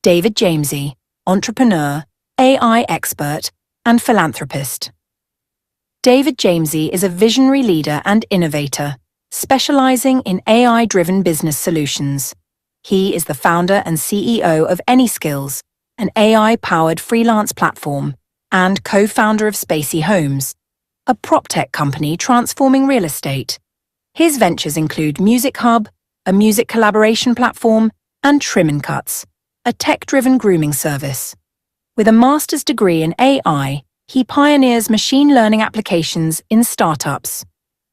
David Jamesy, entrepreneur, AI expert, and philanthropist. David Jamesy is a visionary leader and innovator, specializing in AI-driven business solutions. He is the founder and CEO of AnySkills, an AI-powered freelance platform, and co-founder of Spacey Homes, a prop-tech company transforming real estate. His ventures include Music Hub, a music collaboration platform, and Trim & Cuts, a tech-driven grooming service. With a master's degree in AI, he pioneers machine learning applications in startups.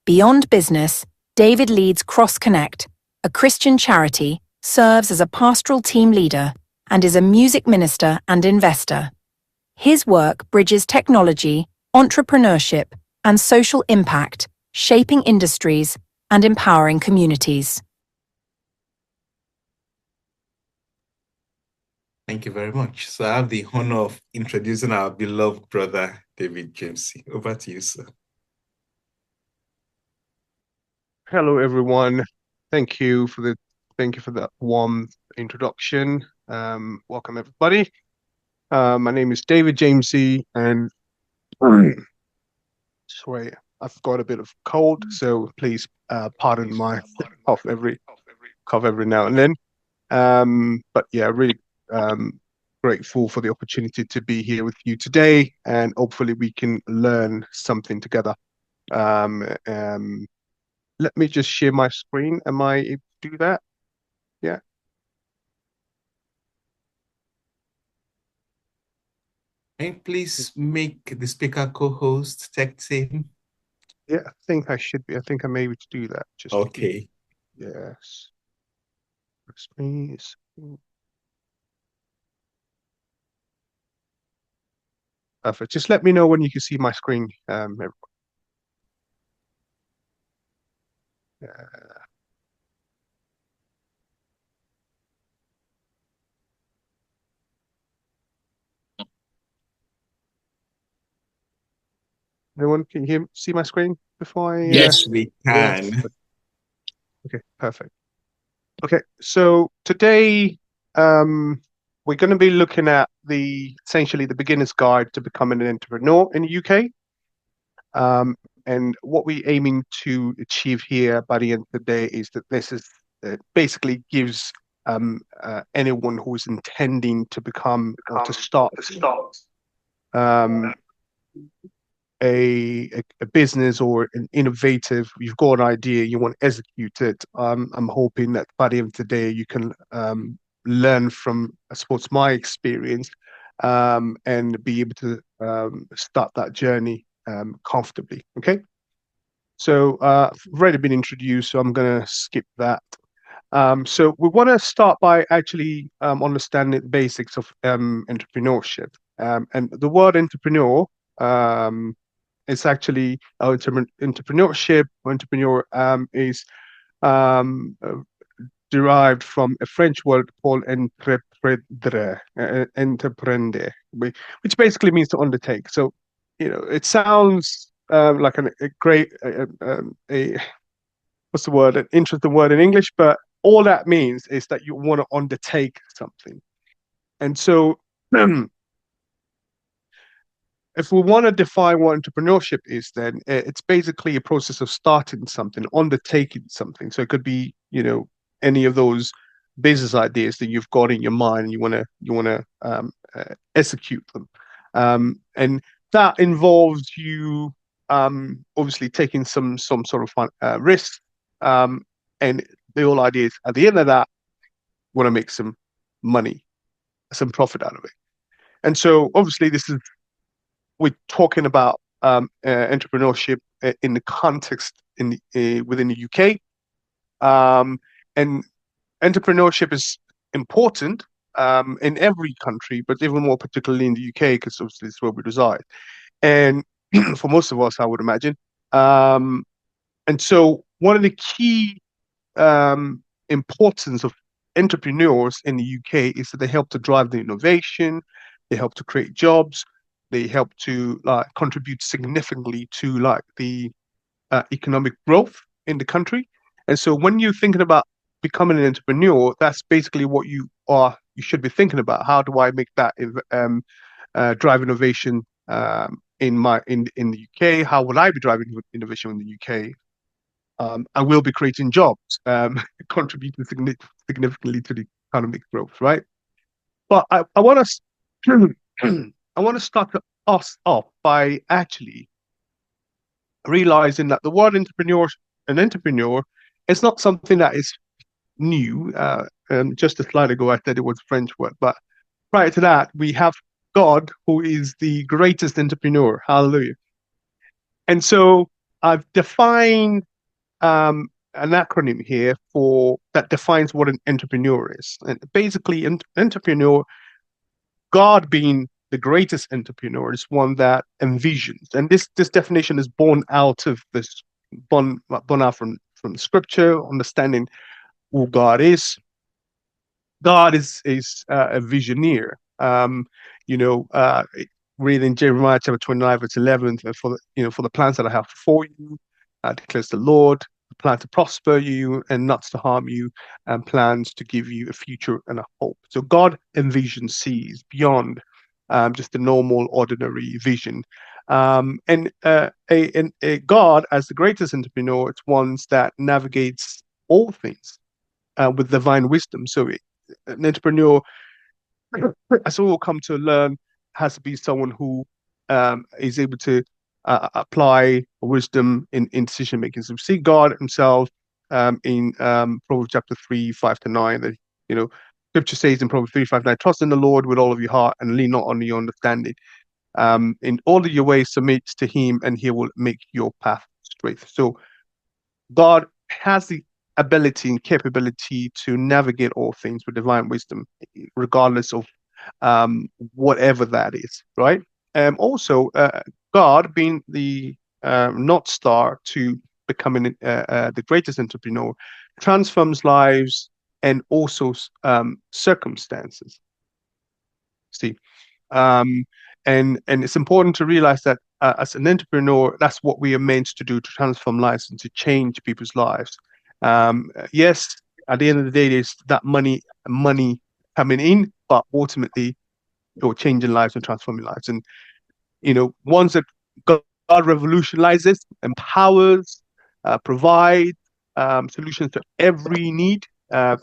Beyond business, David leads Cross Connect, a Christian charity, serves as a pastoral team leader, and is a music minister and investor. His work bridges technology, entrepreneurship, and social impact, shaping industries and empowering communities. Thank you very much. So I have the honor of introducing our beloved brother, David Jamesy. Over to you, sir. Hello, everyone. Thank you for that warm introduction. Welcome, everybody. My name is David Jamesy, and sorry, I've got a bit of cold, so please pardon my cough every now and then. But yeah, really grateful for the opportunity to be here with you today, and hopefully we can learn something together. Let me just share my screen. Am I able to do that? Yeah. Can you please make the speaker co-host tech team? Yeah, I think I should be. I think I'm able to do that. Just okay. Yes. Please. Perfect. Just let me know when you can see my screen, everyone. Everyone, can you see my screen before I? Yes, we can. Yes. Okay, perfect. Okay, so today we're going to be looking at essentially the beginner's guide to becoming an entrepreneur in the UK. And what we're aiming to achieve here by the end of the day is that this is basically gives anyone who is intending to become or to start a business or an innovative, you've got an idea, you want to execute it. I'm hoping that by the end of the day you can learn from, I suppose, my experience and be able to start that journey comfortably. Okay. So I've already been introduced, so I'm going to skip that. So we want to start by actually understanding the basics of entrepreneurship. And the word entrepreneur is actually entrepreneurship. Entrepreneur is derived from a French word called entreprendre, which basically means to undertake. So, it sounds like a great, what's the word? An interesting word in English, but all that means is that you want to undertake something. And so, if we want to define what entrepreneurship is, then it's basically a process of starting something, undertaking something. So it could be, any of those business ideas that you've got in your mind, and you want to execute them, and that involves you obviously taking some sort of risk, and the whole idea is at the end of that, you want to make some money, some profit out of it. And so obviously we're talking about entrepreneurship in the context within the UK, and entrepreneurship is important in every country, but even more particularly in the UK, because obviously it's where we reside, and for most of us, I would imagine. And so one of the key importance of entrepreneurs in the UK is that they help to drive the innovation, they help to create jobs, they help to contribute significantly to the economic growth in the country. And so when you're thinking about becoming an entrepreneur, that's basically what you are you should be thinking about. How do I make that drive innovation in the UK? How will I be driving innovation in the UK? I will be creating jobs, contributing significantly to the economic growth, right? But I want to I want to start us off by actually realizing that the word an entrepreneur, is not something that is new. Just a slide ago, I said it was a French word, but prior to that, we have God, who is the greatest entrepreneur. Hallelujah. And so I've defined an acronym here for that defines what an entrepreneur is. And basically, an entrepreneur, God being the greatest entrepreneur, is one that envisions. And this definition is born out of this, born out from scripture, understanding who God is. God is a visioneer. You know, reading Jeremiah chapter 29, verse 11, for the plans that I have for you, declares the Lord, the plan to prosper you and not to harm you, and plans to give you a future and a hope. So God envisions, sees beyond just the normal, ordinary vision. And a God, as the greatest entrepreneur, it's one that navigates all things with divine wisdom. So an entrepreneur, as we will come to learn, has to be someone who is able to apply wisdom in decision making. So we see God Himself in Proverbs chapter 3, 5 to 9. That Scripture says in Proverbs 3, 5, 9, trust in the Lord with all of your heart and lean not on your understanding. In all of your ways submit to Him, and He will make your path straight. So God has the ability and capability to navigate all things with divine wisdom, regardless of whatever that is, right? Also, God being the North Star to becoming the greatest entrepreneur, transforms lives and also circumstances. See, and it's important to realize that as an entrepreneur, that's what we are meant to do, to transform lives and to change people's lives. Yes, at the end of the day, there's that money coming in, but ultimately, you're changing lives and transforming lives. And ones that God revolutionizes, empowers, provide solutions to every need.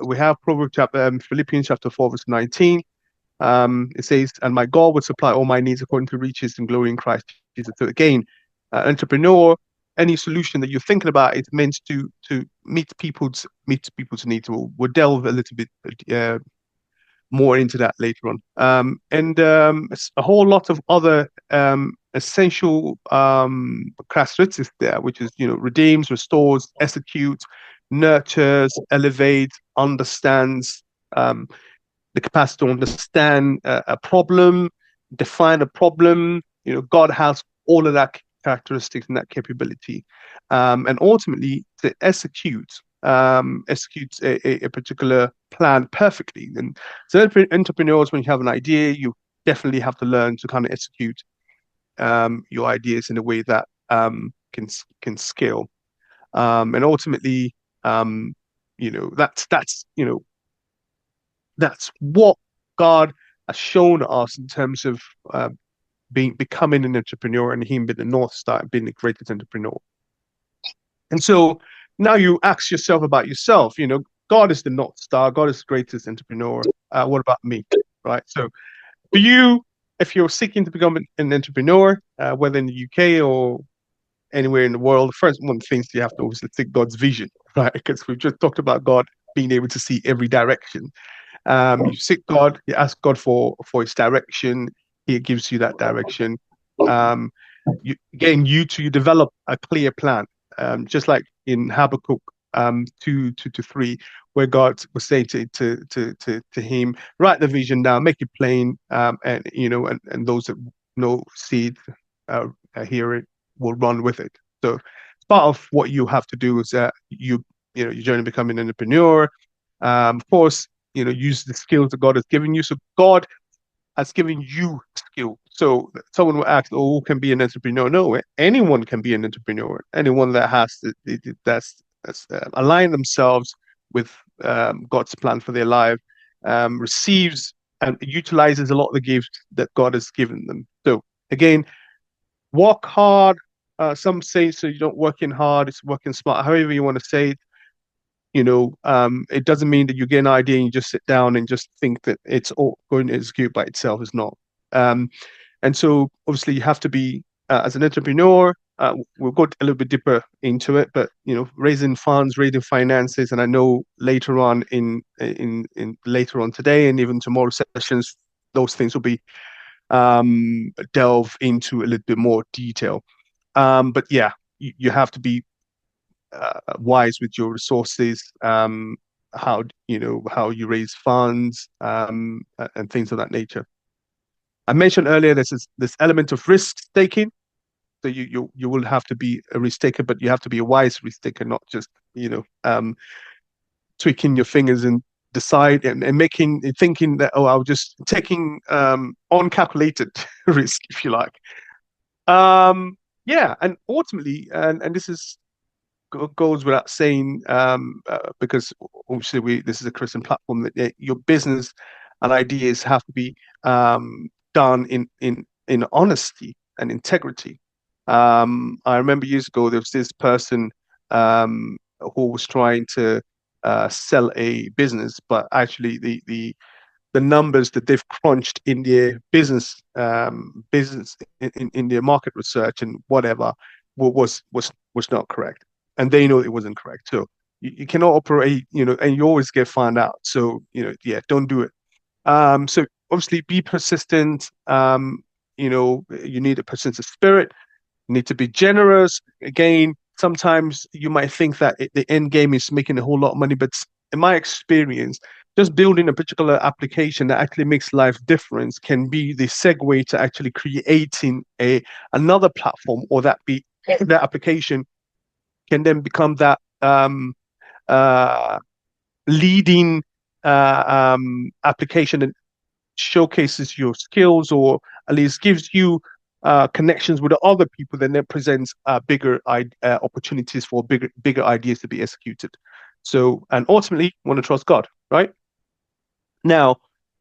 We have Philippians chapter 4, verse 19. It says, and my God would supply all my needs according to riches and glory in Christ Jesus. So again, entrepreneur, any solution that you're thinking about is meant to meet people's needs. We'll delve a little bit more into that later on. And a whole lot of other essential characteristics there, which is redeems, restores, executes, nurtures, elevates, understands, the capacity to understand a problem, define a problem. God has all of that characteristics and that capability, and ultimately to executes a particular plan perfectly. And so, entrepreneurs, when you have an idea, you definitely have to learn to kind of execute your ideas in a way that can scale, and ultimately, that's what God has shown us in terms of becoming an entrepreneur, and Him being the North Star, being the greatest entrepreneur. And so now you ask yourself about yourself. God is the North Star. God is the greatest entrepreneur. What about me, right? So for you, if you're seeking to become an entrepreneur, whether in the UK or anywhere in the world, first one of the things you have to obviously seek God's vision, right? Because we've just talked about God being able to see every direction. You seek God, you ask God for His direction. He gives you that direction. You develop a clear plan, just like in Habakkuk 2:2-3, where God was saying to him, write the vision down, make it plain, and those that see it, hear it, will run with it. So part of what you have to do is that your journey becoming an entrepreneur. Of course, use the skills that God has given you. So God has given you skill. So someone will ask, "Oh, who can be an entrepreneur?" No, anyone can be an entrepreneur. Anyone that has that's aligned themselves with God's plan for their life receives and utilizes a lot of the gifts that God has given them. So again, work hard. Some say so you don't working hard, it's working smart, however you want to say it. It doesn't mean that you get an idea and you just sit down and just think that it's all going to execute by itself. It's not. And so obviously you have to be, as an entrepreneur, we'll go a little bit deeper into it, but raising funds, raising finances, and I know later on in later on today and even tomorrow sessions, those things will be delve into a little bit more detail. But yeah, you have to be wise with your resources, how you raise funds, and things of that nature. I mentioned earlier this element of risk taking. So you will have to be a risk taker, but you have to be a wise risk taker, not just tweaking your fingers and decide and thinking that, oh, I'll just taking uncalculated risk, if you like. Yeah, and ultimately, and this is goes without saying, because obviously this is a Christian platform, that your business and ideas have to be done in honesty and integrity. I remember years ago there was this person who was trying to sell a business, but actually the numbers that they've crunched in their business in their market research and whatever was not correct, and they know it wasn't correct. So you cannot operate, and you always get found out. So yeah, don't do it. So obviously be persistent. You need a persistent spirit. You need to be generous. Again, sometimes you might think that the end game is making a whole lot of money, but in my experience, just building a particular application that actually makes life difference can be the segue to actually creating another platform, or that application can then become that leading application that showcases your skills, or at least gives you connections with the other people, then that presents bigger opportunities for bigger ideas to be executed. So, and ultimately, want to trust God, right? Now,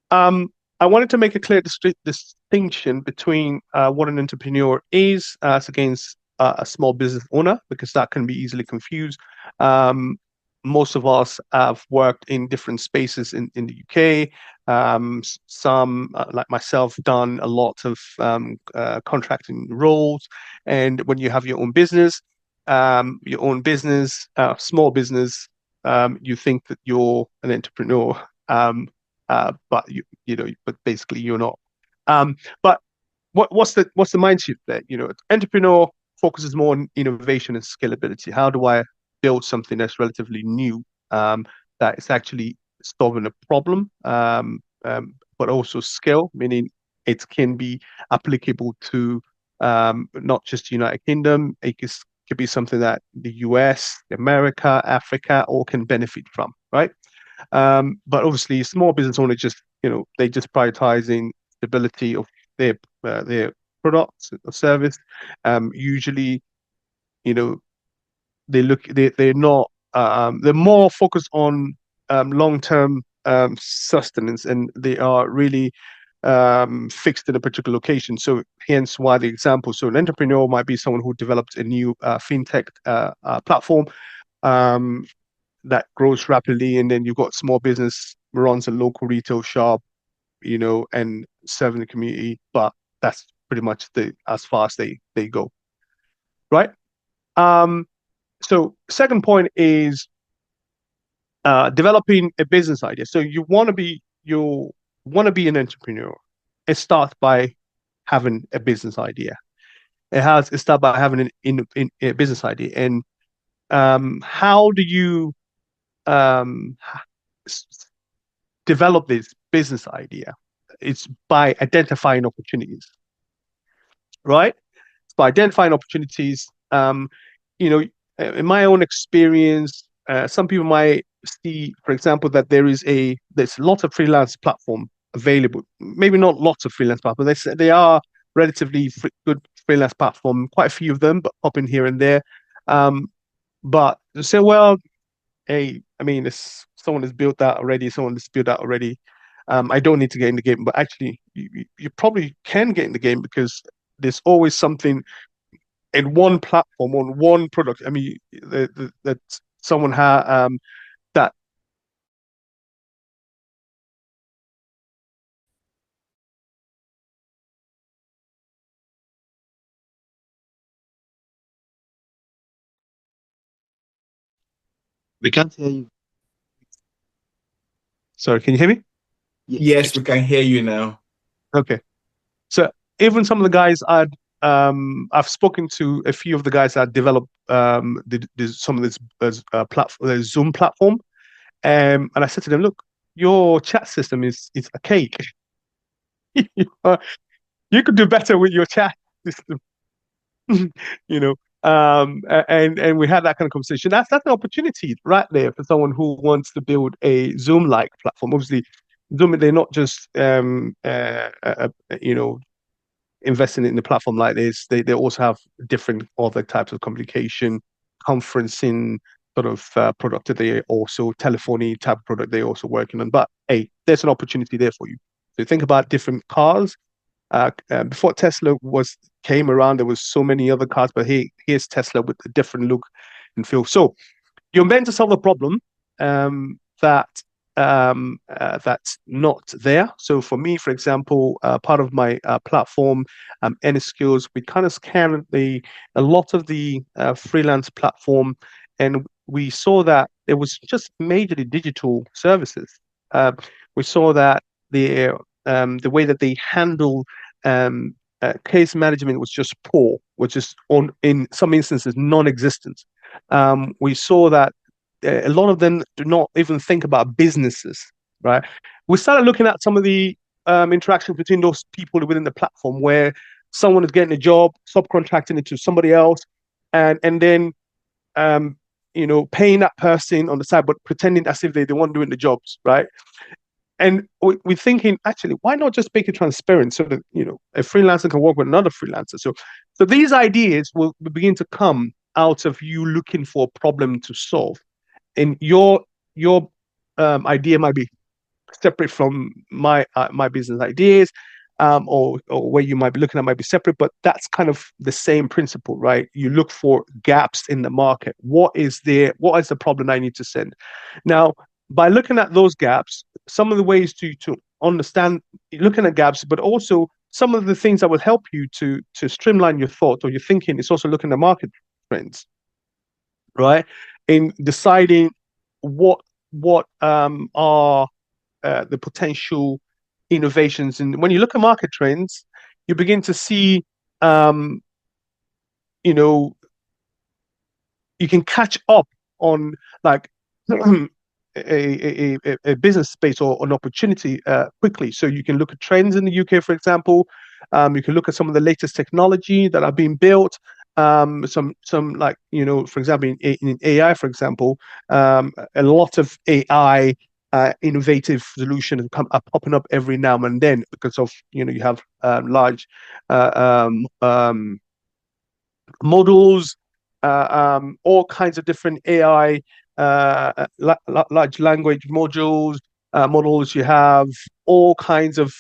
I wanted to make a clear distinction between what an entrepreneur is as against a small business owner, because that can be easily confused. Most of us have worked in different spaces in the UK. Some, like myself, done a lot of contracting roles. And when you have your own business, small business, you think that you're an entrepreneur. But but basically you're not. But what's the mindset there? Entrepreneur focuses more on innovation and scalability. How do I build something that's relatively new, that is actually solving a problem, but also scale, meaning it can be applicable to not just the United Kingdom. It could be something that the US, America, Africa all can benefit from, right? But obviously, small business owners they just prioritizing stability of their products or service. Usually, they're not they're more focused on long-term sustenance, and they are really fixed in a particular location. So hence why the example. So an entrepreneur might be someone who develops a new fintech platform that grows rapidly, and then you've got small business runs a local retail shop, and serving the community, but that's pretty much as far as they go, right? So second point is developing a business idea. So you want to be an entrepreneur. It starts by having a business idea. It starts by having a business idea. And how do you develop this business idea? It's by identifying opportunities, right? It's by identifying opportunities. In my own experience, some people might see, for example, that there's lots of freelance platform available. Maybe not lots of freelance platforms. They are relatively good freelance platform. Quite a few of them, but popping here and there. But they say, well, hey, I mean, it's someone has built that already, someone has built that already. I don't need to get in the game, but actually, you probably can get in the game because there's always something in one platform on one product. I mean, that someone had that. We can't hear you. Sorry, can you hear me? Yes, we can hear you now. Okay. So even some of the guys I've spoken to a few of the guys that developed some of this platform, the Zoom platform, and I said to them, look, your chat system is a cake. You could do better with your chat system, you know. And we had that kind of conversation. That's an opportunity right there for someone who wants to build a Zoom-like platform. Obviously, Zoom, they're not just you know, investing in the platform like this. They also have different other types of communication, conferencing sort of product that they also telephony type of product they're also working on. But hey, there's an opportunity there for you. So think about different cars. Before Tesla was came around, there was so many other cars, but here's Tesla with a different look and feel. So you're meant to solve a problem that that's not there. So for me, for example, part of my platform, Any Skills, we kind of scanned a lot of the freelance platform, and we saw that it was just majorly digital services. We saw that the way that they handle case management was just poor, was just in some instances non-existent. We saw that a lot of them do not even think about businesses, right? We started looking at some of the interactions between those people within the platform where someone is getting a job, subcontracting it to somebody else, and then you know, paying that person on the side, but pretending as if they're the one doing the jobs, right? And we're thinking, actually, why not just make it transparent so that, you know, a freelancer can work with another freelancer? So these ideas will begin to come out of you looking for a problem to solve. And your idea might be separate from my business ideas, or where you might be looking at might be separate, but that's kind of the same principle, right? You look for gaps in the market. What is there? What is the problem I need to send? Now, by looking at those gaps, some of the ways to understand, looking at gaps, but also some of the things that will help you to streamline your thought or your thinking is also looking at market trends, right? In deciding what are the potential innovations. And when you look at market trends, you begin to see, you know, you can catch up on like a business space or an opportunity quickly. So you can look at trends in the UK, for example. You can look at some of the latest technology that are being built. Some like, you know, for example, in AI, for example, a lot of AI innovative solutions are popping up every now and then because of, you know, you have large models, all kinds of different AI, large language models. You have all kinds of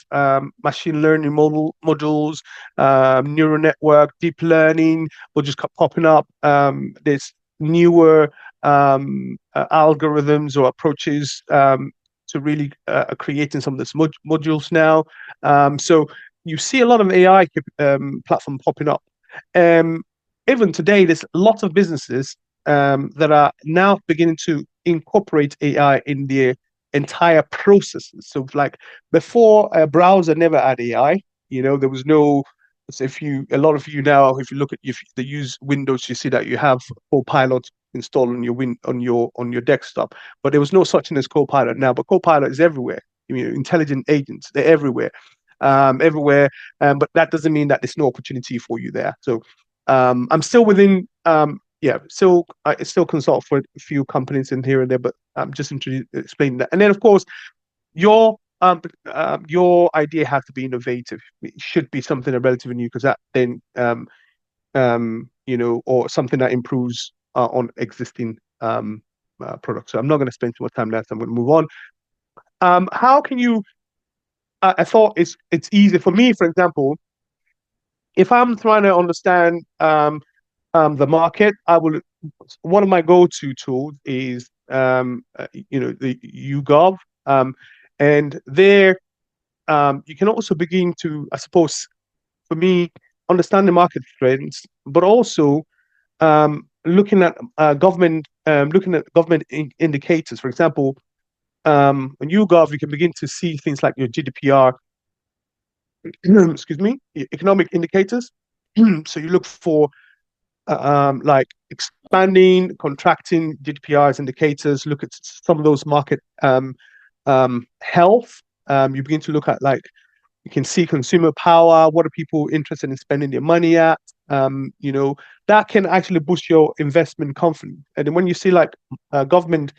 machine learning modules, neural network, deep learning will just keep popping up. There's newer algorithms or approaches to really creating some of these modules now. So you see a lot of AI platform popping up. Even today, there's lots of businesses that are now beginning to incorporate AI in their entire processes. So, like before, a browser never had AI. You know, there was no. So a lot of you now, if you look at if they use Windows, you see that you have Copilot installed on your desktop. But there was no such thing as Copilot now. But Copilot is everywhere. You know, intelligent agents, they're everywhere, everywhere. But that doesn't mean that there's no opportunity for you there. So I'm still within, I still consult for a few companies in here and there, but I'm just explaining that. And then, of course, your idea has to be innovative. It should be something relatively new because that then, you know, or something that improves on existing products. So I'm not going to spend too much time there. So I'm going to move on. How can you? I thought it's easy for me, for example, if I'm trying to understand the market, one of my go-to tools is the YouGov, and there you can also begin to, I suppose, for me, understand the market trends, but also looking at government indicators. For example, on YouGov, you can begin to see things like your GDPR, excuse me, economic indicators. So you look for like expanding, contracting GDPR's indicators, look at some of those market health. You begin to look at, like, you can see consumer power, what are people interested in spending their money at? That can actually boost your investment confidence. And then when you see like government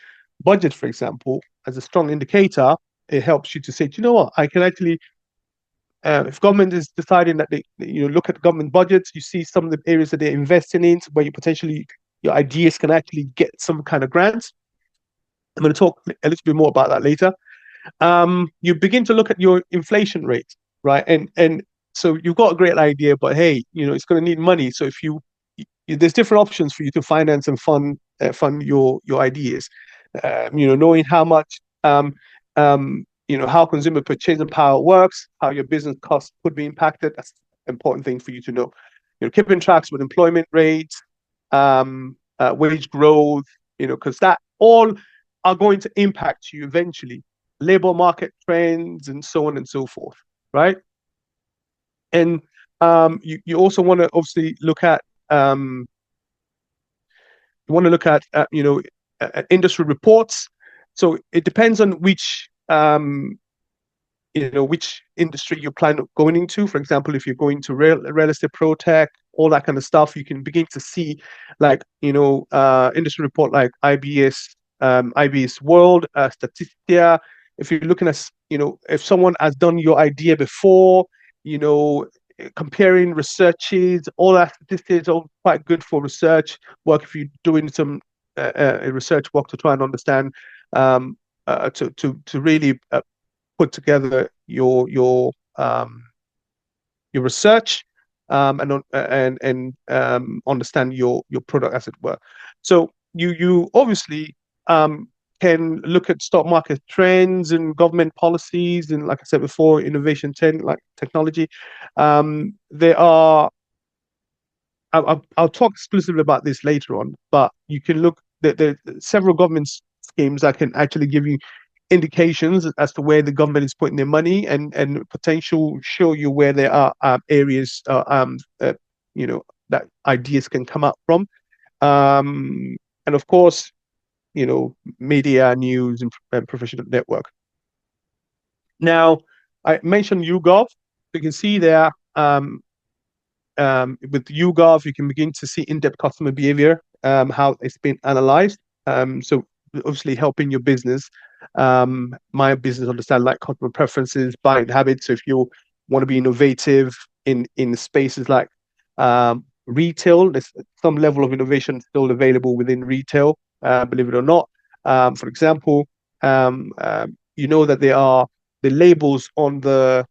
budget, for example, as a strong indicator, it helps you to say, do you know what, I can actually if government is deciding that they look at government budgets, you see some of the areas that they're investing in where your ideas can actually get some kind of grants. I'm going to talk a little bit more about that later. You begin to look at your inflation rate, right? And so you've got a great idea, but hey, it's going to need money. So if there's different options for you to finance and fund your ideas. Knowing how much how consumer purchasing power works, how your business costs could be impacted. That's an important thing for you to know. Keeping tracks with employment rates, wage growth, because that all are going to impact you eventually. Labor market trends and so on and so forth, right? And you also want to obviously look at industry reports. So it depends on which which industry you plan on going into. For example, if you're going to real estate, pro tech, all that kind of stuff, you can begin to see like industry report like IBS World, Statista. If you're looking at if someone has done your idea before, comparing researches, all that statistics are quite good for research work if you're doing some research work to try and understand to really put together your research and understand your product, as it were. So you obviously can look at stock market trends and government policies, and like I said before, innovation technology. There are I'll talk exclusively about this later on, but you can look there are several government schemes that can actually give you indications as to where the government is putting their money and potential show you where there are areas that ideas can come up from, and of course media, news, and professional network. Now I mentioned YouGov. You can see there with YouGov you can begin to see in-depth customer behavior, how it's been analyzed, so obviously helping your business, my business, understand like customer preferences, buying habits. So if you want to be innovative in spaces like retail, there's some level of innovation still available within retail, believe it or not. For example, that there are the labels on the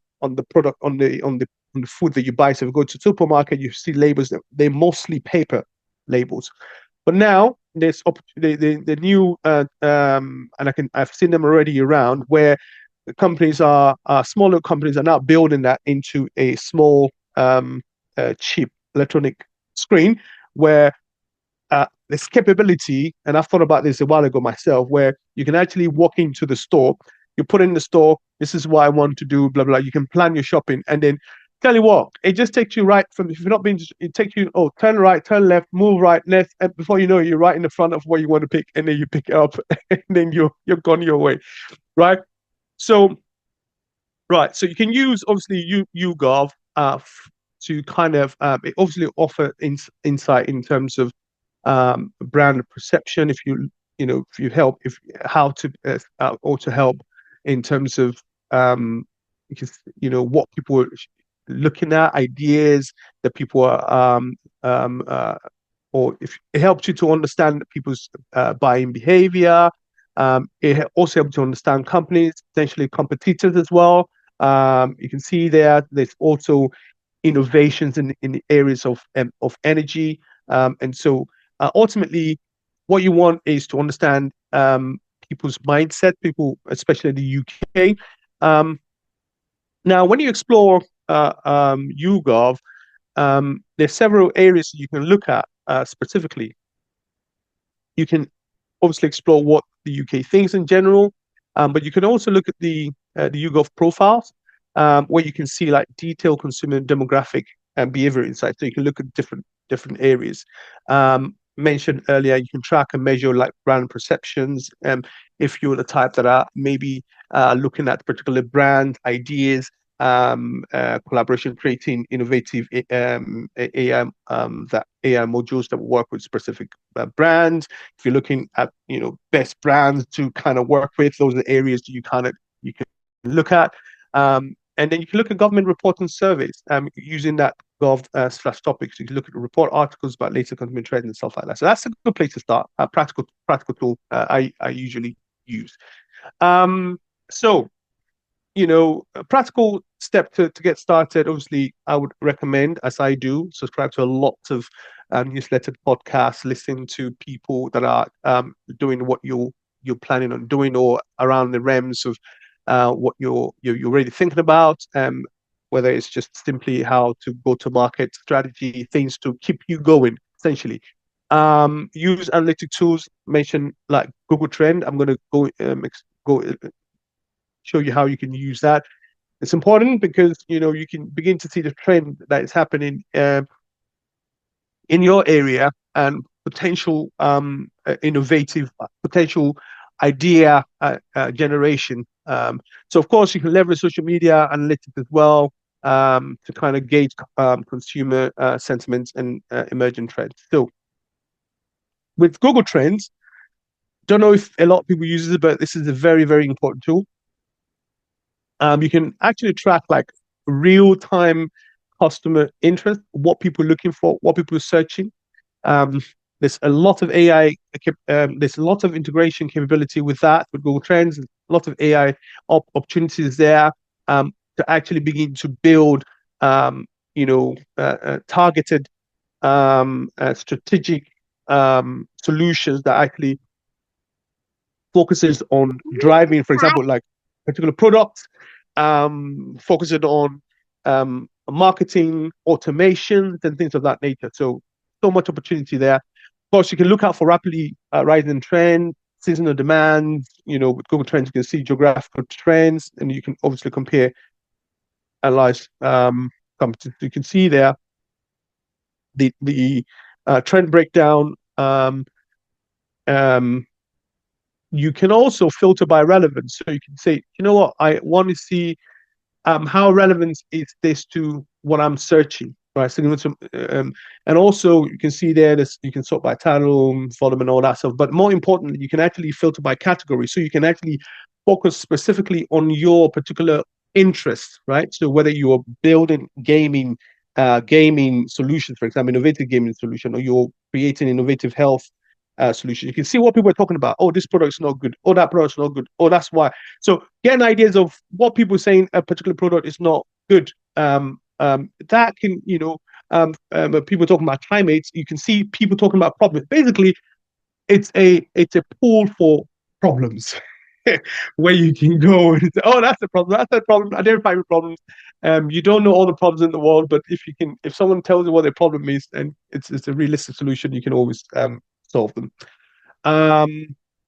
product, on the food that you buy. So if you go to the supermarket, you see labels that they're mostly paper labels. But now there's the new and I've seen them already around, where the companies smaller companies are now building that into a small cheap electronic screen, where this capability, and I've thought about this a while ago myself, where you can actually walk into the store, you put in the store, this is what I want to do, blah blah. You can plan your shopping, and then tell you what, it just takes you right from, if you've not been, it takes you, turn right, turn left, move right, left, and before you know it, you're right in the front of what you want to pick, and then you pick it up, and then you're gone your way, right? So you can use obviously YouGov to kind of it obviously offer insight in terms of brand perception. If you help, how to or to help in terms of because what people are looking at, ideas that people are or if it helps you to understand people's buying behavior. It also helps you understand companies, potentially competitors as well. You can see there's also innovations in the areas of energy. And so ultimately, what you want is to understand people's mindset, especially in the UK. Now, when you explore YouGov, there's several areas you can look at specifically. You can obviously explore what the UK thinks in general, but you can also look at the YouGov profiles, where you can see like detailed consumer demographic and behavior insights. So you can look at different areas. Mentioned earlier, you can track and measure like brand perceptions. If you're the type that are maybe looking at particular brand ideas, collaboration, creating innovative AI modules that work with specific brands. If you're looking at best brands to kind of work with, those are the areas you can look at. And then you can look at government reports and surveys using that gov/topics. You can look at report articles about latest consumer trends and stuff like that. So that's a good place to start. A practical tool I usually use. So a practical step to get started, obviously, I would recommend, as I do, subscribe to a lot of newsletter podcasts, listen to people that are doing what you're planning on doing or around the realms of what you're already thinking about, whether it's just simply how to go to market strategy, things to keep you going, essentially. Use analytic tools, mention like Google Trend. I'm going to go show you how you can use that. It's important because you can begin to see the trend that is happening in your area and potential innovative potential idea generation. So of course you can leverage social media analytics as well to kind of gauge consumer sentiments and emerging trends. So with Google Trends, don't know if a lot of people use it, but this is a very, very important tool. You can actually track like real-time customer interest, what people are looking for, what people are searching. There's a lot of AI, there's a lot of integration capability with that, with Google Trends, a lot of AI opportunities there to actually begin to build, targeted, strategic solutions that actually focuses on driving, for example, like particular products, focusing on marketing, automations, and things of that nature. So much opportunity there. Of course, you can look out for rapidly rising trends, seasonal demand. With Google Trends, you can see geographical trends, and you can obviously compare, analyze. You can see there the trend breakdown. You can also filter by relevance. So you can say, you know what, I want to see how relevant is this to what I'm searching, right? So, and also you can see there, you can sort by title, volume, and all that stuff. But more importantly, you can actually filter by category. So you can actually focus specifically on your particular interests, right? So whether you are building gaming solutions, for example, innovative gaming solution, or you're creating innovative health solution, you can see what people are talking about. Oh, this product's not good. Oh, that product's not good. Oh, that's why. So getting ideas of what people are saying a particular product is not good. That can, people talking about climate, you can see people talking about problems. Basically, it's a pool for problems where you can go and say, oh, that's a problem. That's a problem. Identify the problems. You don't know all the problems in the world, but if someone tells you what their problem is and it's a realistic solution, you can always solve them.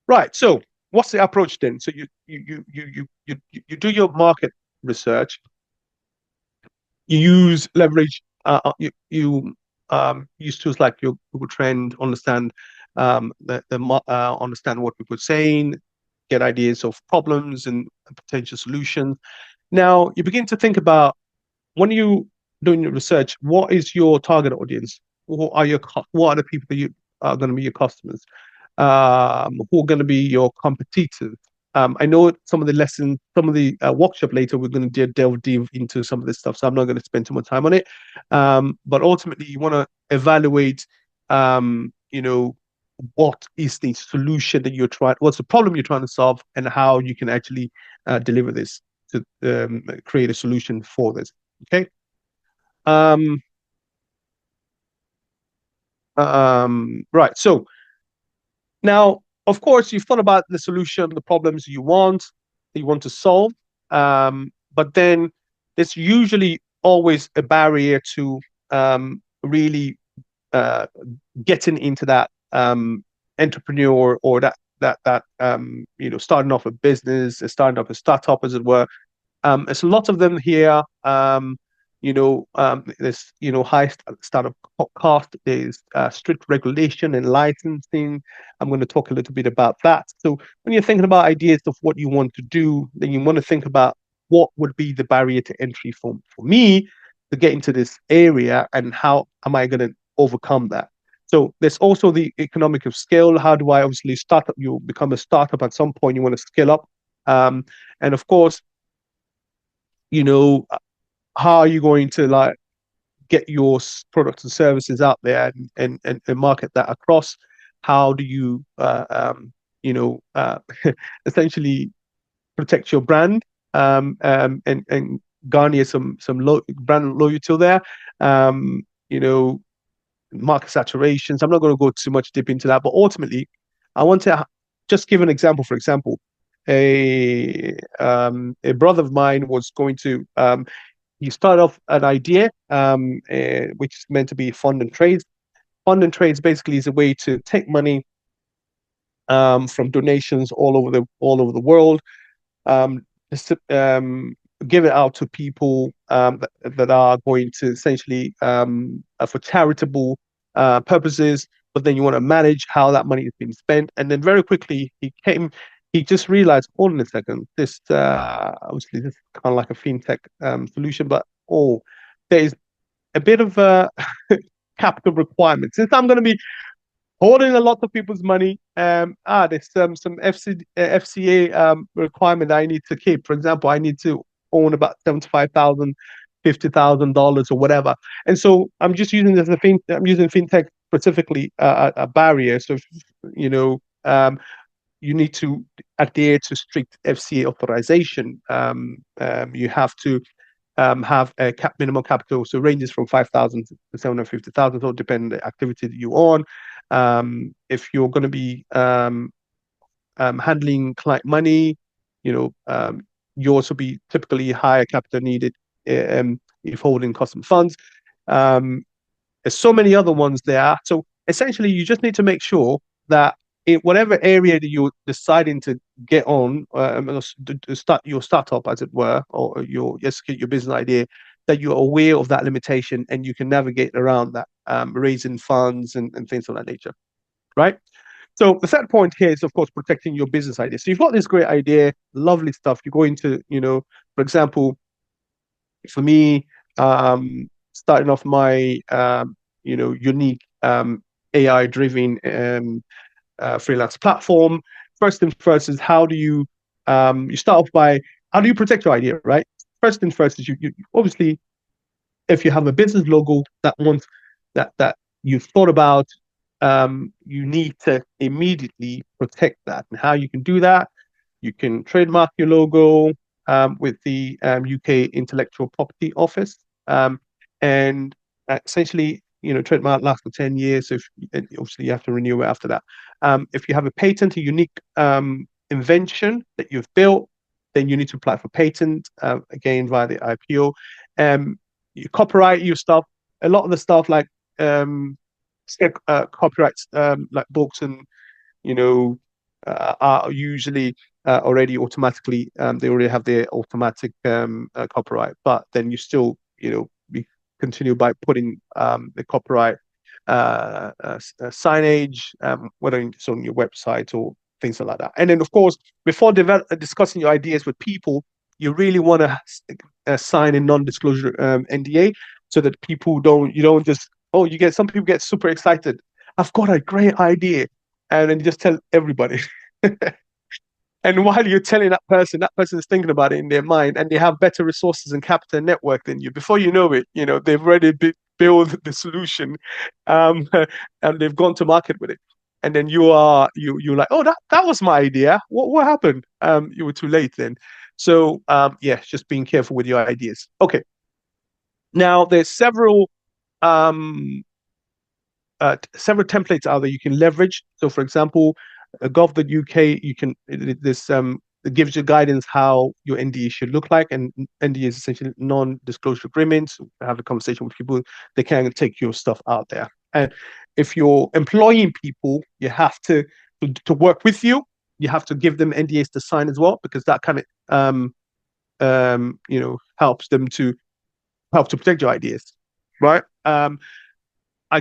Right. So what's the approach then? So you do your market research. You leverage. You use tools like your Google Trend, understand understand what people are saying, get ideas of problems and potential solutions. Now you begin to think about, when you doing your research, what is your target audience? What are the people that you are going to be your customers? Who are going to be your competitors? I know some of the lessons, some of the workshop later, we're going to delve deep into some of this stuff, so I'm not going to spend too much time on it. But ultimately, you want to evaluate what is the solution that you're trying, what's the problem you're trying to solve, and how you can actually deliver this to create a solution for this. Okay. Right. So now, of course, you've thought about the solution, the problems you want to solve. But then there's usually always a barrier to really getting into that entrepreneur or that starting off a business, starting off a startup, as it were. There's a lot of them here. There's high startup cost. There's strict regulation and licensing. I'm going to talk a little bit about that. So when you're thinking about ideas of what you want to do, then you want to think about what would be the barrier to entry for me to get into this area, and how am I going to overcome that? So there's also the economic of scale. How do I obviously start up? You become a startup at some point. You want to scale up, and of course, how are you going to like get your products and services out there and market that across? How do you essentially protect your brand, and garner some brand loyalty there? Market saturations. I'm not going to go too much deep into that, but ultimately, I want to just give an example. For example, a brother of mine was going to he started off an idea which is meant to be fund and trades. Fund and trades basically is a way to take money from donations all over the world, just give it out to people that are going to essentially for charitable purposes. But then you want to manage how that money is being spent, and then very quickly he just realized, hold on a second, this obviously this is kind of like a fintech solution, but there is a bit of a capital requirement. Since I'm going to be holding a lot of people's money, there's some FCA requirement that I need to keep. For example, I need to own about $75,000, $50,000 or whatever. And so I'm just using this I'm using fintech specifically a barrier. So you need to adhere to strict FCA authorization. You have to have a minimum capital, so ranges from 5,000 to 750,000, so depending on the activity that you're on. If you're going to be handling client money, you also be typically higher capital needed if holding custom funds. There's so many other ones there. So essentially, you just need to make sure that in whatever area that you're deciding to get on, to start your startup, as it were, or execute your business idea, that you're aware of that limitation and you can navigate around that, raising funds and things of that nature, right? So the third point here is, of course, protecting your business idea. So you've got this great idea, lovely stuff. You go into, for example, for me, starting off my, unique AI-driven freelance platform. First thing first is how do you start off by how do you protect your idea, right? First thing first is you obviously, if you have a business logo that you've thought about, you need to immediately protect that. And how you can do that, you can trademark your logo with the UK Intellectual Property Office, and essentially, trademark lasts for 10 years. So obviously you have to renew it after that. If you have a patent, a unique invention that you've built, then you need to apply for patent, again, via the IPO. You copyright your stuff. A lot of the stuff like copyrights, like books and, are usually already automatically, they already have their automatic copyright, but then you still, we continue by putting the copyright signage, whether it's on your website or things like that. And then, of course, before discussing your ideas with people, you really want to sign a non-disclosure NDA, so that people you don't just, some people get super excited. I've got a great idea. And then you just tell everybody. And while you're telling that person is thinking about it in their mind, and they have better resources and capital network than you. Before you know it, they've already build the solution, and they've gone to market with it. And then you're like, oh, that was my idea. What happened? You were too late then. So yeah, just being careful with your ideas. Okay. Now there's several templates out there you can leverage. So for example, gov.uk, you can this it gives you guidance how your NDA should look like, and NDA is essentially non-disclosure agreements. Have a conversation with people, they can take your stuff out there. And if you're employing people, you have to work with you. You have to give them NDAs to sign as well, because that kind of helps them to protect your ideas, right? I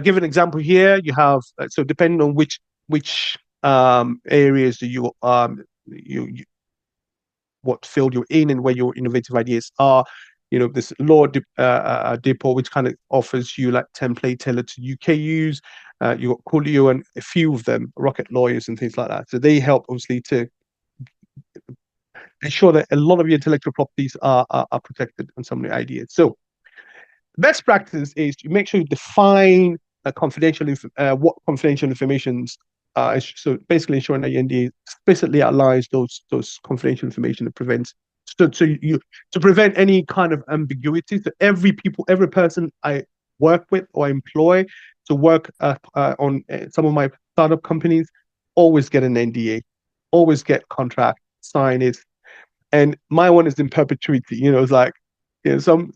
give an example here. You have so depending on which areas do you what field you're in and where your innovative ideas are. This law depot, which kind of offers you like template tailored to UK use. You got Coolio and a few of them, Rocket Lawyers and things like that. So they help obviously to ensure that a lot of your intellectual properties are protected on some of the ideas. So best practice is to make sure you define what confidential information. So basically ensuring that your NDA explicitly outlines those confidential information that prevents to prevent any kind of ambiguity. So every person I work with or employ to work on some of my startup companies always get an NDA, always get contract, sign it, and my one is in perpetuity. It's like, some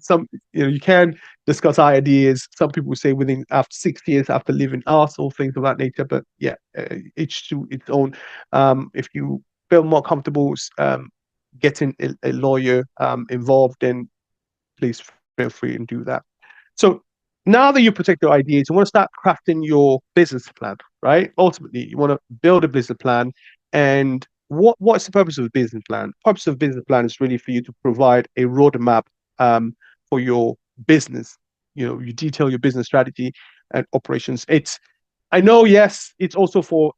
you can discuss ideas. Some people say within after 6 years after leaving us, or things of that nature. But yeah, each to its own. If you feel more comfortable getting a lawyer involved, then please feel free and do that. So now that you protect your ideas, you want to start crafting your business plan, right? Ultimately, you want to build a business plan. And what's the purpose of a business plan? The purpose of a business plan is really for you to provide a roadmap for your business. You detail your business strategy and operations. I know, yes, it's also for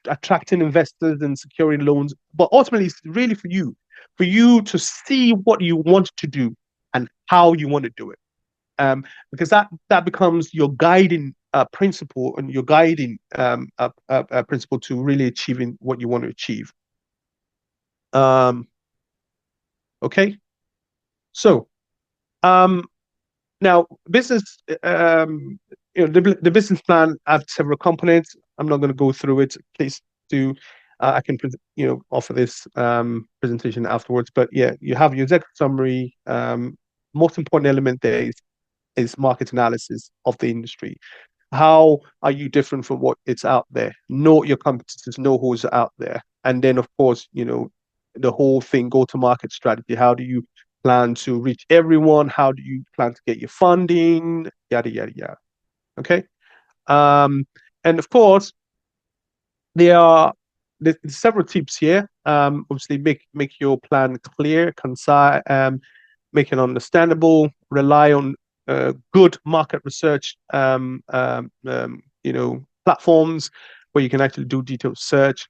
attracting investors and securing loans, but ultimately it's really for you to see what you want to do and how you want to do it. Because that becomes your guiding principle, and your guiding principle to really achieving what you want to achieve. Okay, so now business, the business plan have several components. I'm not going to go through it. Please do. I can offer this presentation afterwards. But yeah, you have your executive summary. Most important element there is market analysis of the industry. How are you different from what it's out there? Know your competitors, know who's out there. And then, of course, the whole thing, go-to-market strategy. How do you plan to reach everyone? How do you plan to get your funding? Yada, yada, yada. Okay. And of course, there's several tips here. Obviously, make your plan clear, concise, make it understandable, rely on good market research, platforms where you can actually do detailed search.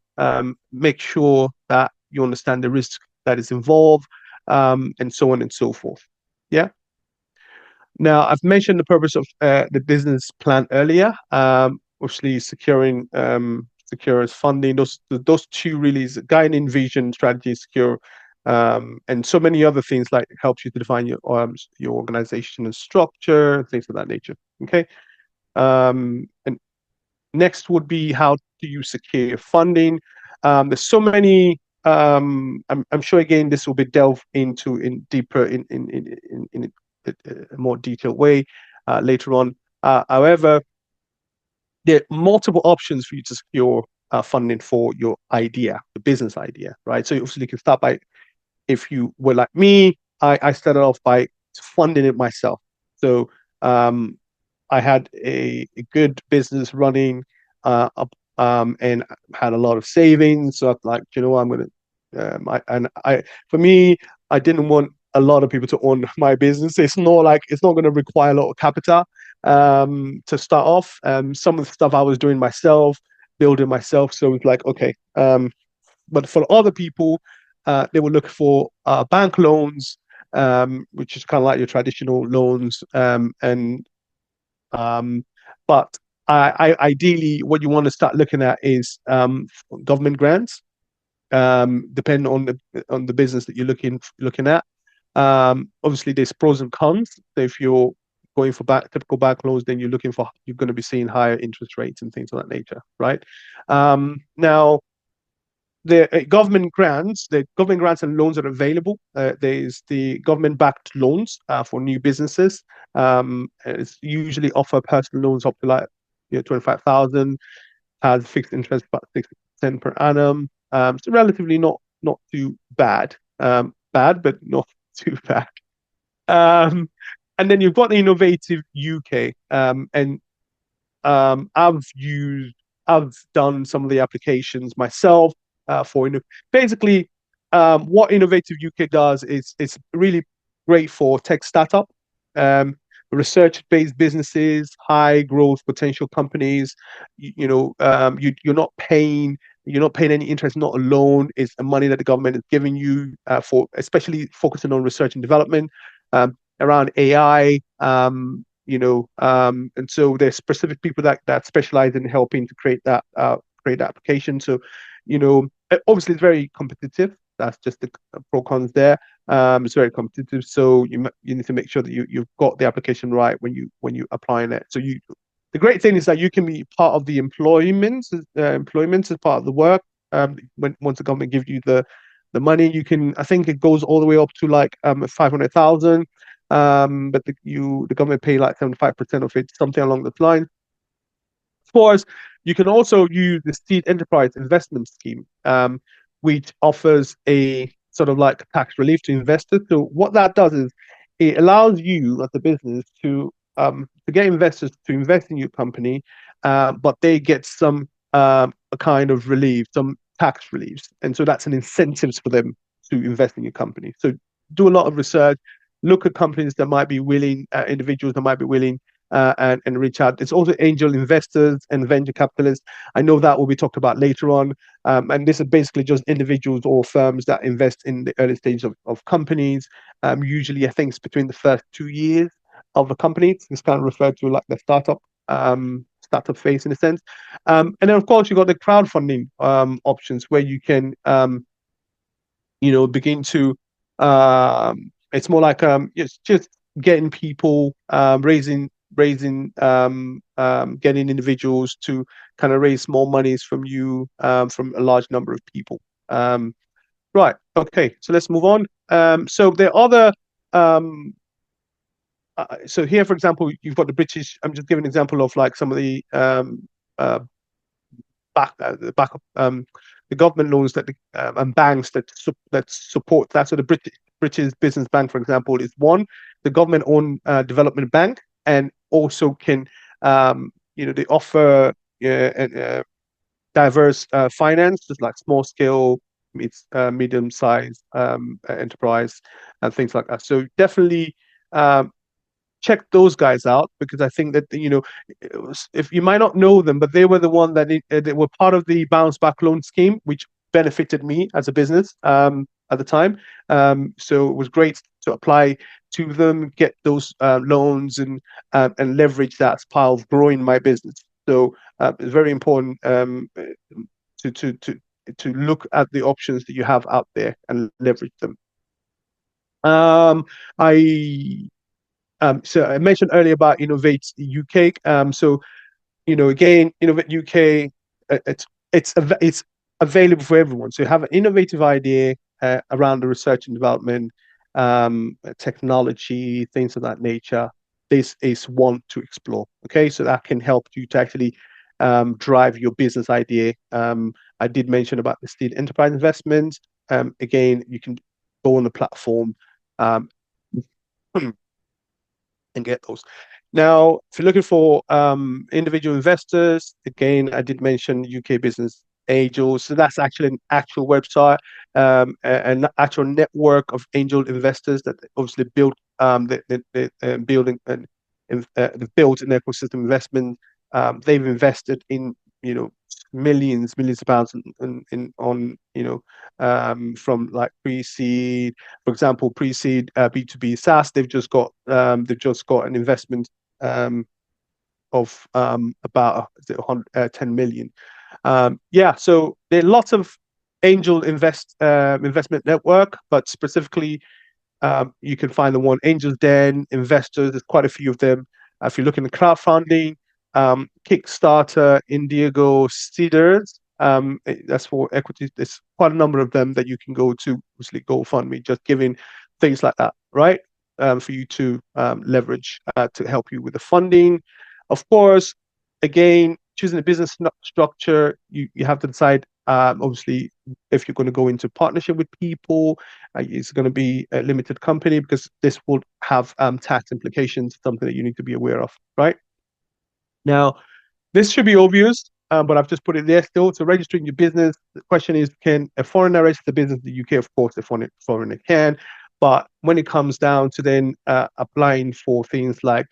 Make sure that you understand the risk that is involved, and so on and so forth. Yeah. Now, I've mentioned the purpose of the business plan earlier. Obviously, securing secures funding. Those two really is guiding vision, strategy, secure, and so many other things, like it helps you to define your organization and structure, things of that nature. Okay. And next would be, how do you secure funding? There's so many. I'm sure again this will be delved into in deeper in a more detailed way later on. However, there are multiple options for you to secure funding for your idea, the business idea, right? So obviously you can start by, if you were like me, I started off by funding it myself. So I had a good business running and had a lot of savings. So I'm like, I'm going to, for me, I didn't want a lot of people to own my business. It's not going to require a lot of capital to start off. Some of the stuff I was doing myself, building myself. So it's like, okay. But for other people, they will look for bank loans, which is kind of like your traditional loans, and But ideally, what you want to start looking at is government grants, depending on the business that you're looking at. Obviously, there's pros and cons. So if you're going for typical bank loans, then you're going to be seeing higher interest rates and things of that nature, right? Now, the government grants and loans are available. There's the government-backed loans for new businesses. It's usually offer personal loans up to like 25,000, has fixed interest about 6% per annum. So relatively not too bad. Bad, but not too bad. And then you've got the Innovative UK, and I've done some of the applications myself for basically what Innovative UK does is it's really great for tech startup, um, research-based businesses, high growth potential companies. You're not paying any interest, not a loan. It's the money that the government is giving you for, especially focusing on research and development around AI. And so there's specific people that specialize in helping to create that application. So, obviously it's very competitive. That's just the pro cons there. It's very competitive, so you need to make sure that you've got the application right when you applying it. So the great thing is that you can be part of the employment as part of the work. Once the government gives you the money, you can. I think it goes all the way up to like 500,000. But the government pay like 75% of it, something along the line. Of course, you can also use the Seed Enterprise Investment Scheme, which offers a sort of like tax relief to investors. So what that does is it allows you as a business to get investors to invest in your company, but they get some a kind of relief, some tax reliefs, and so that's an incentive for them to invest in your company. So do a lot of research, look at companies that might be willing, individuals that might be willing, and reach out. It's also angel investors and venture capitalists. I know that will be talked about later on. And this is basically just individuals or firms that invest in the early stage of companies. Usually, I think it's between the first 2 years of a company. It's kind of referred to like the startup phase in a sense. And then, of course, you've got the crowdfunding options where you can, begin to it's more like it's just getting people raising getting individuals to kind of raise small monies from you from a large number of people. Right. Okay. So let's move on. So there are other so here, for example, you've got the British. I'm just giving an example of like some of the the government loans that and banks that support that. So the British Business Bank, for example, is one. The government-owned development bank, and also can they offer diverse finance, just like small scale, medium size enterprise and things like that. So definitely check those guys out, because I think that if you might not know them, but they were the one that they were part of the bounce back loan scheme, which benefited me as a business at the time. So it was great to apply to them, get those loans, and leverage that as part of growing my business. So it's very important to look at the options that you have out there and leverage them. So I mentioned earlier about Innovate UK. So again, Innovate UK, it's available for everyone. So you have an innovative idea around the research and development, technology, things of that nature. This is one to explore. Okay, so that can help you to actually drive your business idea. I did mention about the Seed Enterprise Investment. Again, you can go on the platform and get those. Now, if you're looking for individual investors, again, I did mention UK Business Angels. So that's actually an actual website, an actual network of angel investors that obviously build building and they've built an ecosystem investment. They've invested in millions of pounds from like pre-seed, for example, pre-seed B2B SaaS. They've just got an investment of about 10 million. So there are lots of angel investment network, but specifically you can find the one Angels Den, Investors. There's quite a few of them. If you're looking at crowdfunding, Kickstarter, Indiegogo, Seeders, that's for equity. There's quite a number of them that you can go to, obviously GoFundMe, just giving things like that, right? For you to leverage to help you with the funding. Of course, again, choosing a business structure, you have to decide, obviously, if you're going to go into partnership with people, it's going to be a limited company because this will have tax implications, something that you need to be aware of, right? Now, this should be obvious, but I've just put it there still. So registering your business, the question is, can a foreigner register business in the UK? Of course, a foreigner can. But when it comes down to then applying for things like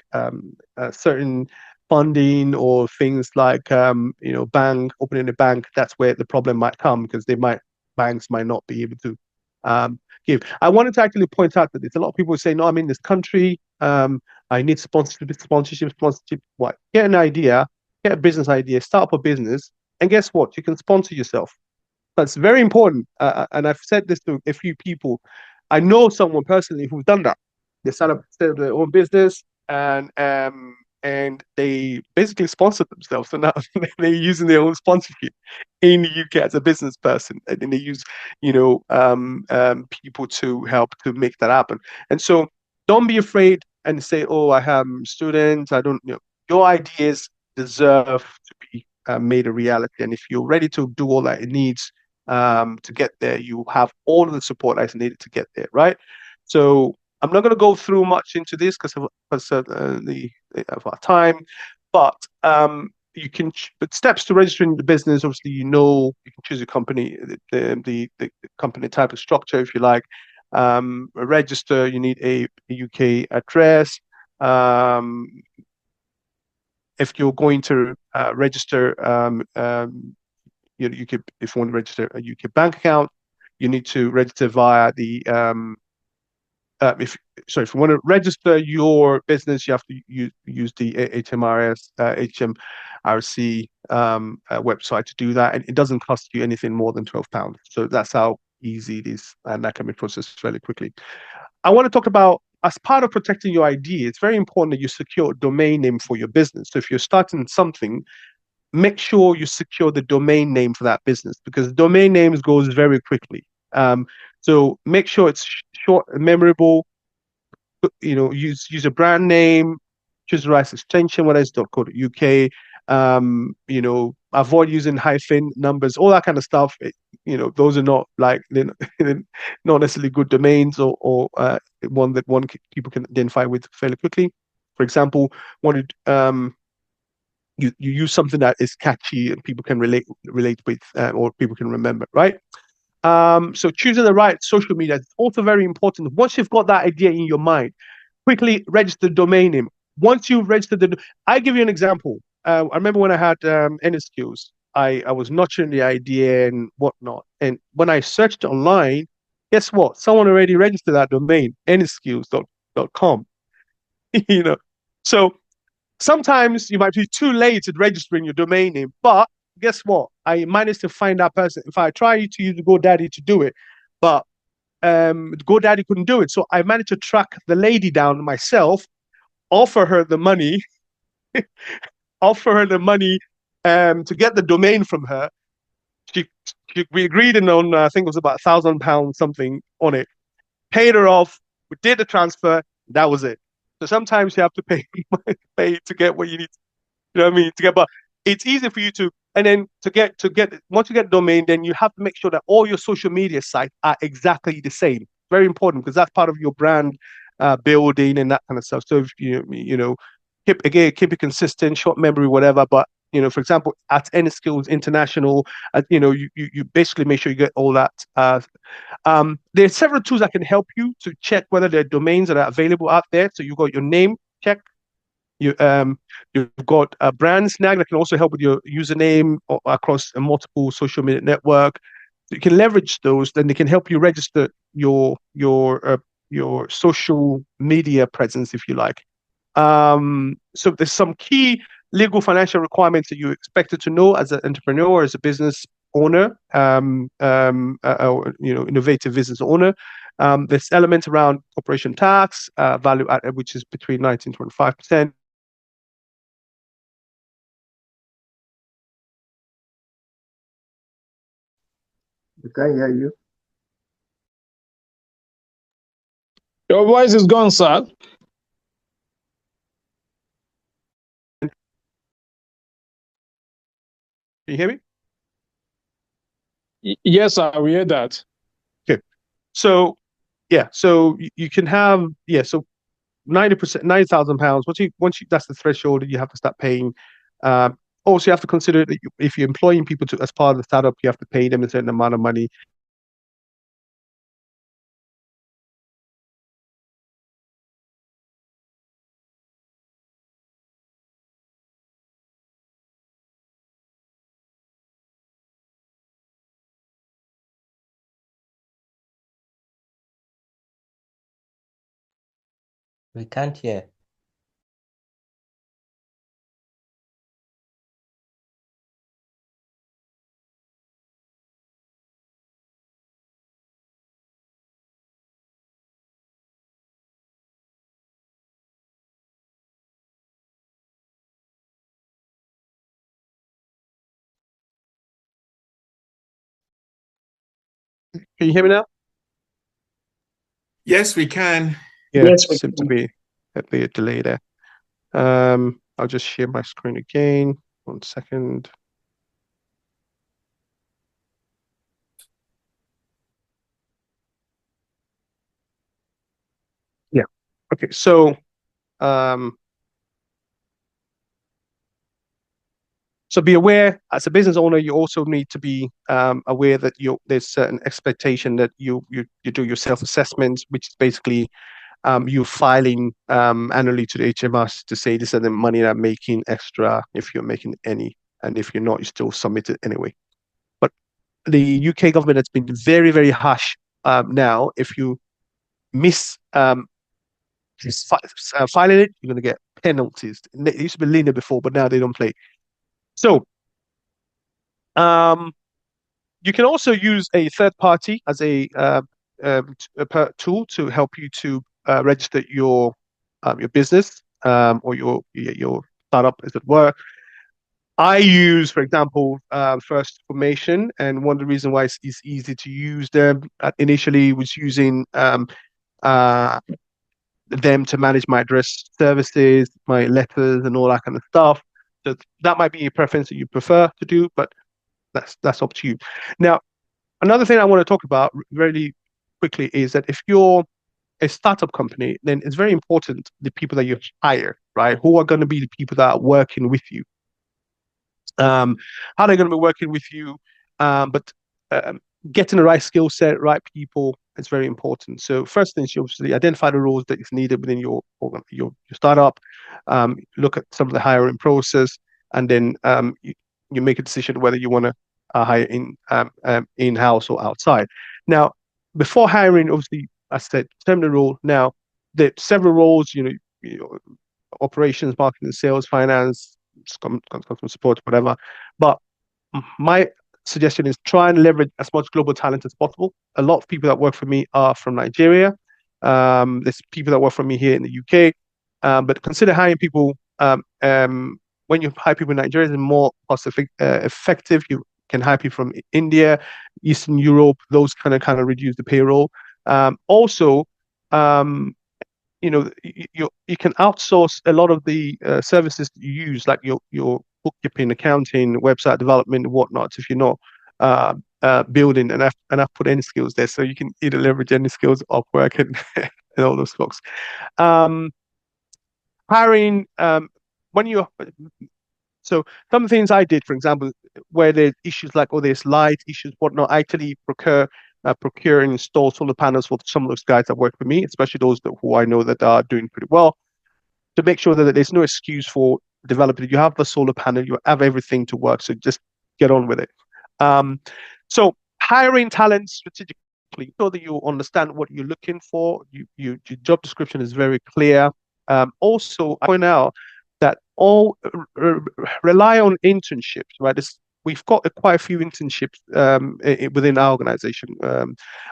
certain funding or things like opening a bank, that's where the problem might come because banks might not be able to give. I wanted to actually point out that there's a lot of people who say, no, I'm in this country, I need sponsorship. What? Get an idea, get a business idea, start up a business, and guess what? You can sponsor yourself. That's very important. And I've said this to a few people. I know someone personally who's done that. They set up their own business and they basically sponsored themselves. So now they're using their own sponsorship in the UK as a business person, and then they use people to help to make that happen. And so don't be afraid and say, "Oh, I have students. I don't." Your ideas deserve to be made a reality, and if you're ready to do all that it needs to get there, you have all of the support that's needed to get there, right? So I'm not going to go through much into this because of our time, but you can. But steps to registering the business, obviously, you can choose a company, the company type of structure, if you like. Register. You need a UK address. If you're going to register, you could, if you want to register a UK bank account, you need to register via the if you want to register your business, you have to use the HMRC website to do that, and it doesn't cost you anything more than £12. So that's how easy it is, and that can be processed fairly quickly. I want to talk about, as part of protecting your idea, it's very important that you secure a domain name for your business. So if you're starting something, make sure you secure the domain name for that business because domain names goes very quickly. So make sure it's short and memorable. Use a brand name, choose the right extension, whether it's .co.uk. Avoid using hyphen numbers, all that kind of stuff. Those are not not necessarily good domains or one that people can identify with fairly quickly. For example, you use something that is catchy and people can relate with or people can remember, right? So choosing the right social media is also very important. Once you've got that idea in your mind, quickly register the domain name. Once you've registered I give you an example. I remember when I had any skills, I was nurturing the idea and whatnot. And when I searched online, guess what? Someone already registered that domain, anyskills.com. So sometimes you might be too late at registering your domain name, but guess what? I managed to find that person. If I try to use GoDaddy to do it, but GoDaddy couldn't do it. So I managed to track the lady down myself, offer her the money to get the domain from her. We agreed on, I think it was about £1,000 something on it. Paid her off. We did the transfer. That was it. So sometimes you have to pay to get what you need. You know what I mean? To get, but it's easy for you to, and then to get once you get domain, then you have to make sure that all your social media sites are exactly the same. Very important because that's part of your brand building and that kind of stuff. So if keep it consistent, short memory, whatever. But for example, at Any Skills International, you basically make sure you get all that. There are several tools that can help you to check whether there are domains that are available out there. So you got your name check. You've got a brand snag that can also help with your username across a multiple social media network. So you can leverage those, then they can help you register your social media presence, if you like. So there's some key legal financial requirements that you're expected to know as an entrepreneur, as a business owner, innovative business owner. There's elements around corporation tax, value added, which is between 19 and 25%. We can't hear you. Your voice is gone, sir. Can you hear me? Yes, sir, we hear that. Okay. So yeah, so you can have, so 90%, £90,000. Once you that's the threshold that you have to start paying. Also, you have to consider that if you're employing people as part of the startup, you have to pay them a certain amount of money. We can't hear. Can you hear me now? Yes, we can. Yeah, Yes, we seems to can. be a delay there. I'll just share my screen again. 1 second. Yeah. Okay. So be aware, as a business owner, you also need to be aware that there's certain expectation that you do your self-assessment, which is basically you filing annually to the HMRC to say this is the money that I'm making extra, if you're making any, and if you're not, you still submit it anyway. But the UK government has been very, very harsh now. If you miss filing it, you're going to get penalties. It used to be linear before, but now they don't play. So you can also use a third party as a tool to help you to register your business or your startup, as it were. I use, for example, First Information, and one of the reasons why it's easy to use them initially was using them to manage my address services, my letters, and all that kind of stuff. So that might be a preference that you prefer to do, but that's up to you. Now, another thing I want to talk about really quickly is that if you're a startup company, then it's very important the people that you hire, right? Who are going to be the people that are working with you? How they're going to be working with you, but getting the right skill set, right people, is very important. So first thing is you obviously identify the roles that is needed within your startup, look at some of the hiring process, and then you make a decision whether you want to hire in-house or outside. Now, before hiring, obviously, I said determine the role. Now, there are several roles, operations, marketing, sales, finance, customer support, whatever. But my suggestion is try and leverage as much global talent as possible. A lot of people that work for me are from Nigeria. There's people that work for me here in the UK. But consider hiring people. When you hire people in Nigeria, it's more cost effective. You can hire people from India, Eastern Europe. Those kind of reduce the payroll. Also, you can outsource a lot of the services that you use, like your bookkeeping, accounting, website development, and whatnot. If you're not building, and I've put any skills there, so you can either leverage any skills, Upwork, and, and all those folks. Hiring when you so some of the things I did, for example, where there's issues like, there's light issues, whatnot, I actually procure and install solar panels for some of those guys that work for me, especially those who I know that are doing pretty well, to make sure that there's no excuse for developing. You have the solar panel, you have everything to work, so just get on with it. So hiring talent strategically, so that you understand what you're looking for. Your job description is very clear. Also, I point out that all rely on internships, right? We've got quite a few internships within our organization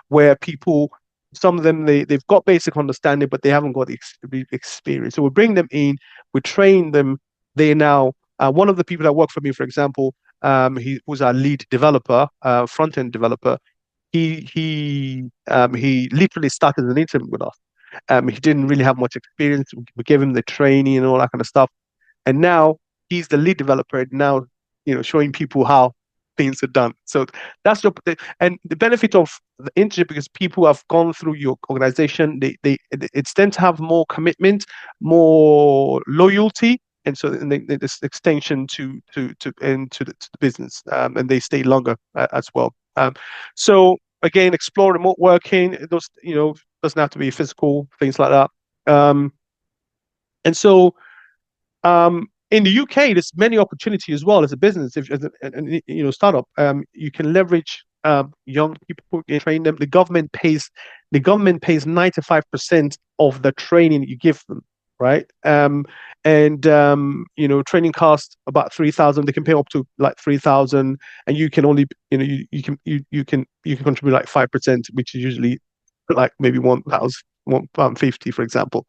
where people, some of them, they've got basic understanding, but they haven't got the experience. So we bring them in, we train them. They now, one of the people that work for me, for example, he was our lead developer, front end developer. He literally started an intern with us. He didn't really have much experience. We gave him the training and all that kind of stuff, and now he's the lead developer. And now, showing people how things are done. So that's and the benefit of the internship, because people have gone through your organization, it's tend to have more commitment, more loyalty, and so this extension to the business, and they stay longer as well. So again, explore remote working. Those, doesn't have to be physical, things like that. And so in the UK, there's many opportunities as well as a business. If as a startup, you can leverage young people and train them. The government pays 95% of the training you give them, right? Training costs about 3,000. They can pay up to like 3,000, and you can only, you can contribute like 5%, which is usually like maybe 1,050, for example.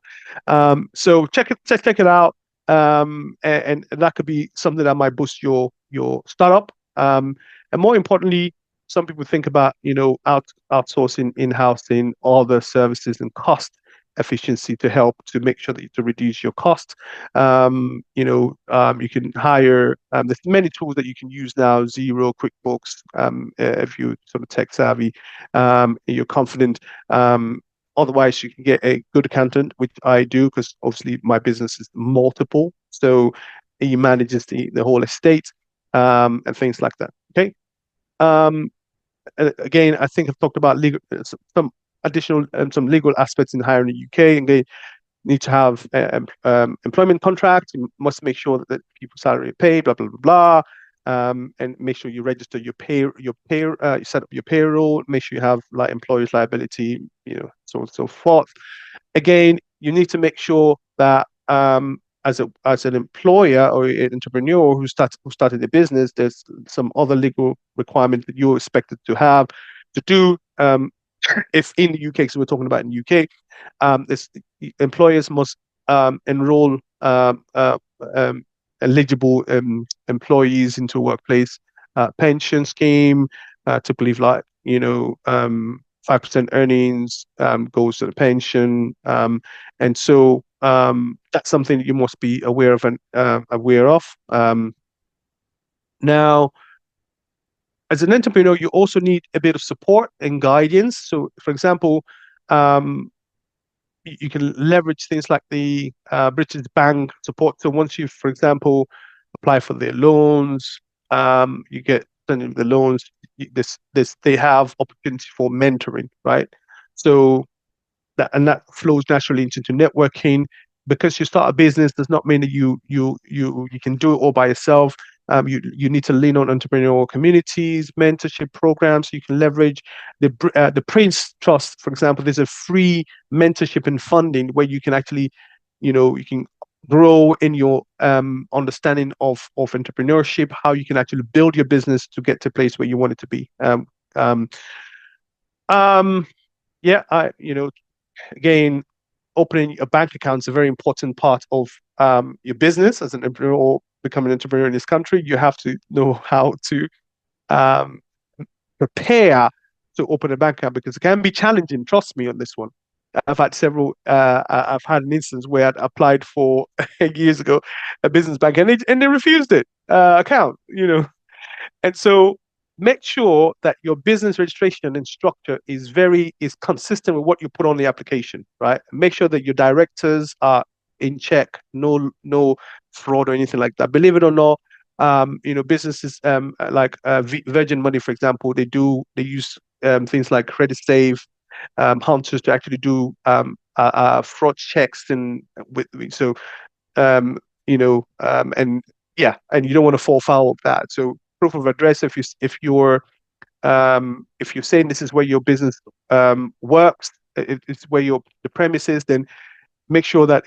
So check it out. And that could be something that might boost your startup. And more importantly, some people think about outsourcing, in-housing all the services and cost efficiency to help to make sure that to reduce your cost. You can hire. There's many tools that you can use now. Xero, QuickBooks. If you're sort of tech savvy, you're confident. Otherwise, you can get a good accountant, which I do, because obviously my business is multiple. So he manages the whole estate, and things like that. Okay. Again, I think I've talked about legal, some additional some legal aspects in hiring in the UK, and they need to have employment contracts. You must make sure that people's salary are paid, blah blah blah blah. And make sure you register you set up your payroll, make sure you have like employer's liability, so on and so forth. Again, you need to make sure that as an employer or an entrepreneur who started a business, there's some other legal requirements that you're expected to have to do. If in the UK, so we're talking about in the UK, employers must enroll eligible employees into a workplace pension scheme. To believe like 5% earnings goes to the pension, and so that's something that you must be aware of and aware of. Now, as an entrepreneur, you also need a bit of support and guidance. So, for example, you can leverage things like the British Bank support. So once you, for example, apply for their loans, you get the loans. They have opportunity for mentoring, right? So that flows naturally into networking. Because you start a business does not mean that you can do it all by yourself. You need to lean on entrepreneurial communities, mentorship programs. You can leverage the Prince Trust, for example. There's a free mentorship and funding where you can actually, you can grow in your understanding of entrepreneurship, how you can actually build your business to get to a place where you want it to be. Again, opening a bank account is a very important part of your business as an entrepreneur or becoming an entrepreneur in this country. You have to know how to prepare to open a bank account, because it can be challenging. Trust me on this one. I've had an instance where I'd applied for years ago a business bank, and they refused it account. And so make sure that your business registration and structure is consistent with what you put on the application, right? Make sure that your directors are in check, no fraud or anything like that. Believe it or not, businesses like Virgin Money, for example, they use things like Credit Safe, hunters to actually do fraud checks, and and you don't want to fall foul of that. So proof of address, if you're saying this is where your business works, it's where the premise is, then make sure that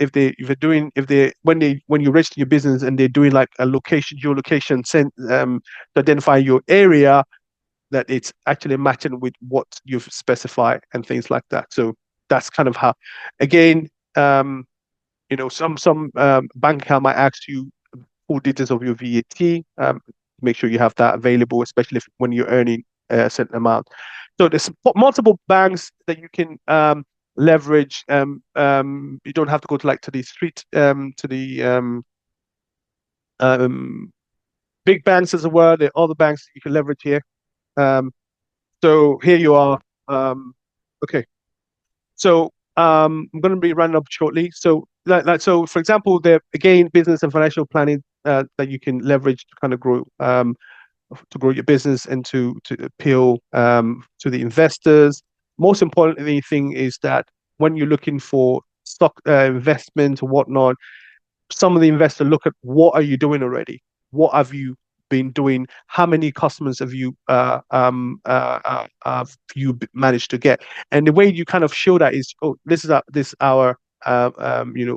when you register your business and they're doing like a geolocation to identify your area, that it's actually matching with what you've specified and things like that. So that's kind of how, again, some bank account might ask you full details of your VAT. Make sure you have that available, especially when you're earning a certain amount. So there's multiple banks that you can leverage. You don't have to go to the street to the big banks as well. There are other banks that you can leverage here. So here you are. Okay. So I'm going to be running up shortly. So so for example, there again, business and financial planning that you can leverage to kind of grow your business and to appeal to the investors. Most importantly, thing is that when you're looking for stock investment or whatnot, some of the investors look at what are you doing already? What have you been doing? How many customers have you managed to get? And the way you kind of show that is, oh, this is our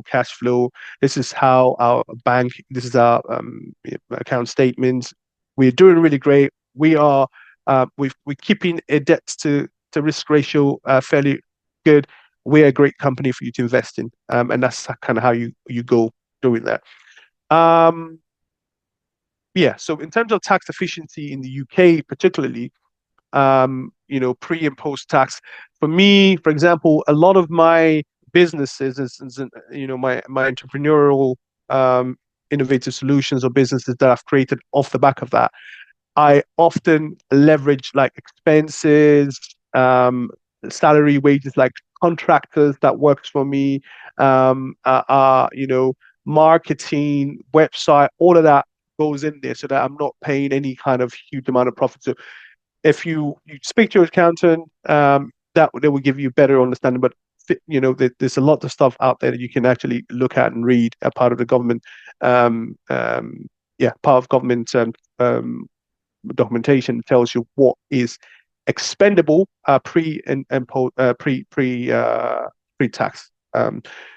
cash flow. This is how our bank. This is our account statements. We're doing really great. We're keeping a debt to risk ratio fairly good. We're a great company for you to invest in, and that's kind of how you go doing that. Yeah, so in terms of tax efficiency in the UK, particularly, pre and post tax, for me, for example, a lot of my businesses my entrepreneurial innovative solutions or businesses that I've created off the back of that, I often leverage like expenses, salary, wages, like contractors that works for me, marketing, website, all of that goes in there so that I'm not paying any kind of huge amount of profit. So if you speak to your accountant, that they will give you better understanding. But there's a lot of stuff out there that you can actually look at and read as part of the government, part of government documentation tells you what is expendable pre tax.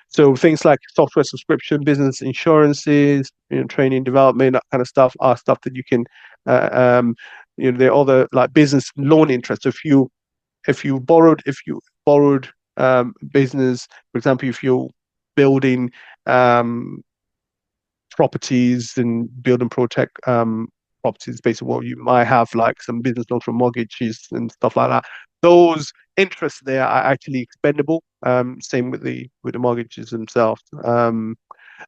So things like software subscription, business insurances, training, development, that kind of stuff are stuff that you can. There are other like business loan interest. So if you borrowed business, for example, if you're building properties and build and protect properties, basically what you might have like some business loans from mortgages and stuff like that. Those interests there are actually expendable. Same with the mortgages themselves. And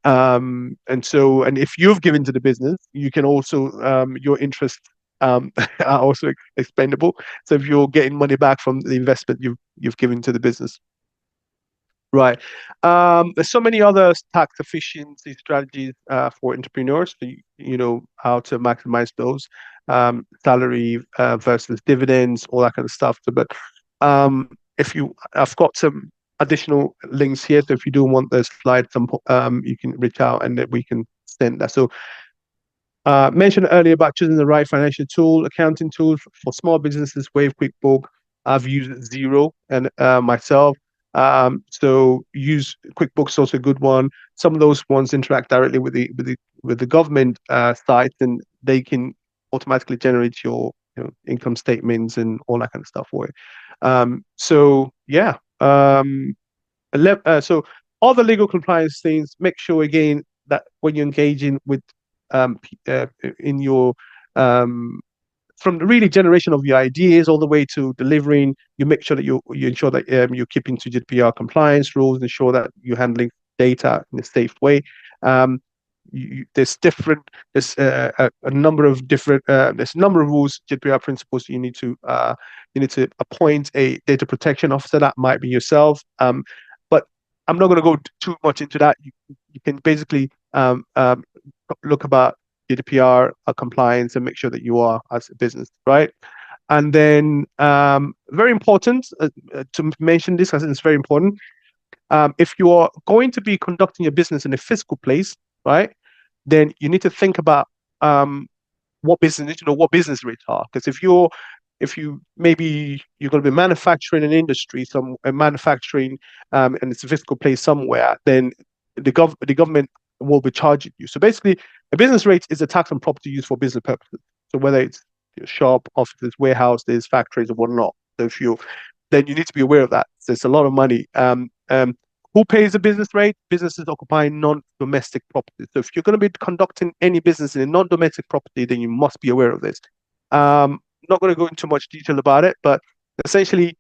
if you've given to the business, you can also your interest are also expendable. So if you're getting money back from the investment you've given to the business. Right. There's so many other tax efficiency strategies for entrepreneurs. So you know how to maximize those, salary versus dividends, all that kind of stuff. So, but I've got some additional links here. So if you do want the slides, you can reach out and we can send that. So mentioned earlier about choosing the right financial tool, accounting tools for small businesses. Wave, QuickBook. I've used Xero and myself. So use QuickBooks, also a good one. Some of those ones interact directly with the government site, and they can automatically generate your income statements and all that kind of stuff for you. So yeah. So all the legal compliance things. Make sure again that when you're engaging with in your from the really generation of your ideas all the way to delivering, you make sure that you ensure that you're keeping to GDPR compliance rules, ensure that you're handling data in a safe way. There's a number of rules, GDPR principles. You need to appoint a data protection officer. That might be yourself. But I'm not going to go too much into that. You can basically look about GDPR compliance and make sure that you are as a business, right? And then very important to mention this, because it's very important. If you are going to be conducting your business in a physical place, right, then you need to think about what business rates are. Because if you're if you maybe you're going to be manufacturing an industry, manufacturing, and it's a physical place somewhere, then the government will be charging you. So basically, a business rate is a tax on property used for business purposes. So whether it's your shop, offices, warehouses, factories, or whatnot. So if you then you need to be aware of that. So it's a lot of money. Who pays the business rate? Businesses occupying non-domestic property. So if you're going to be conducting any business in a non-domestic property, then you must be aware of this. Not going to go into much detail about it, but essentially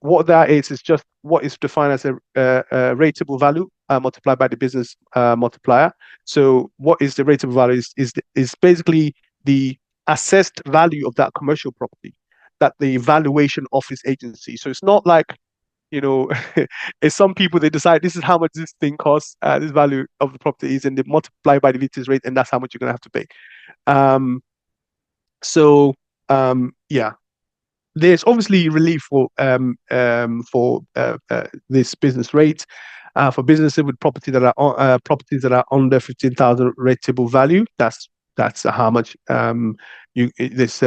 what that is just what is defined as a rateable value multiplied by the business multiplier. So what is the rateable value is basically the assessed value of that commercial property that the valuation office agency. So it's not like, it's some people, they decide this is how much this thing costs, this value of the property is, and they multiply by the VT's rate, and that's how much you're going to have to pay. Yeah, there's obviously relief for this business rate for businesses with properties that are under 15,000 rateable value. That's how much this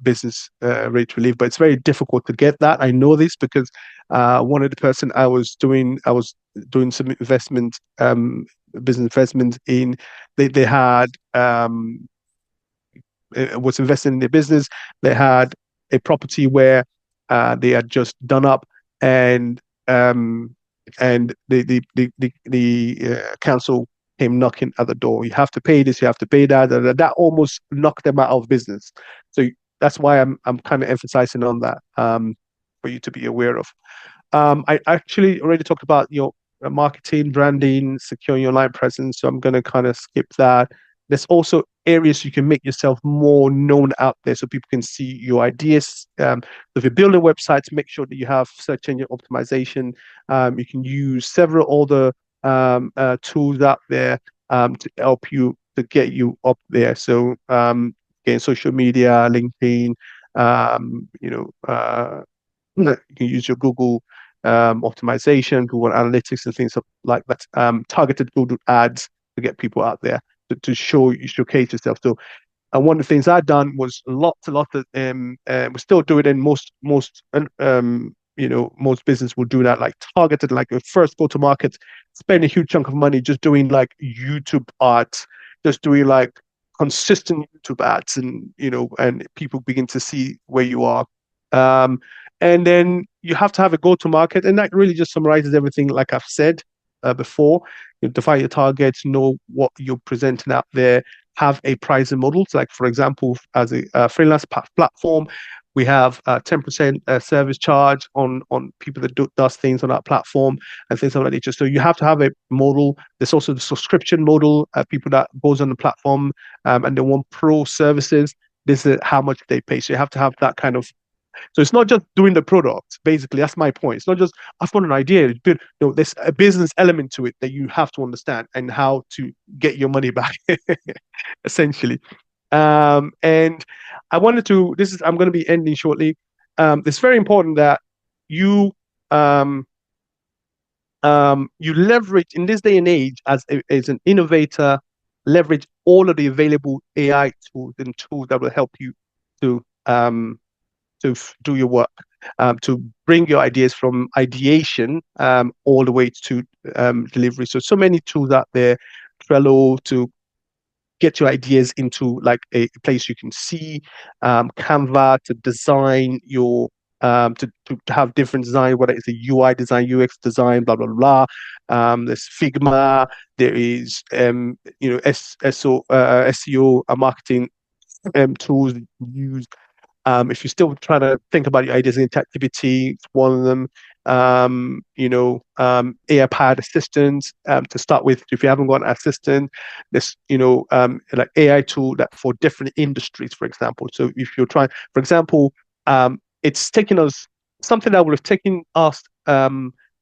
business rate relief. But it's very difficult to get that. I know this because one of the person I was doing some investment, business investment in. They had was investing in their business. They had a property where they had just done up, and the council came knocking at the door. You have to pay this, you have to pay that. That almost knocked them out of business. So that's why I'm kind of emphasizing on that for you to be aware of. I actually already talked about your marketing, branding, securing your online presence. So I'm going to kind of skip that. There's also areas you can make yourself more known out there so people can see your ideas. So if you're building websites, make sure that you have search engine optimization. You can use several other tools out there to help you to get you up there. So again, social media, LinkedIn, you can use your Google optimization, Google Analytics, and things like that. Targeted Google ads to get people out there to showcase yourself. So, and one of the things I've done was lots of we still do it, and most business will do that, like targeted, like a first go to market, spend a huge chunk of money just doing like YouTube ads, just doing like consistent YouTube ads, and people begin to see where you are. And then you have to have a go to market, and that really just summarizes everything, like I've said before. You define your targets, know what you're presenting out there, have a pricing model. So like, for example, as a freelance platform, we have 10% service charge on people that does things on our platform and things like that nature. So you have to have a model. There's also the subscription model, people that goes on the platform and they want pro services. This is how much they pay. So you have to have that kind of. So it's not just doing the product. Basically, that's my point. It's not just I've got an idea. There's a business element to it that you have to understand and how to get your money back, essentially. And I wanted to. I'm going to be ending shortly. It's very important that you you leverage in this day and age as an innovator. Leverage all of the available AI tools and tools that will help you to do your work, to bring your ideas from ideation all the way to delivery. So many tools out there, Trello to get your ideas into like a place you can see, Canva to design your to have different design, whether it's a UI design, UX design, blah blah blah. There's Figma. There is SEO marketing tools used. If you're still trying to think about your ideas in activity, it's one of them. AI-powered assistants to start with. If you haven't got an assistant, there's like AI tool that for different industries, for example. So if you're trying, for example, it's taking us something that would have taken us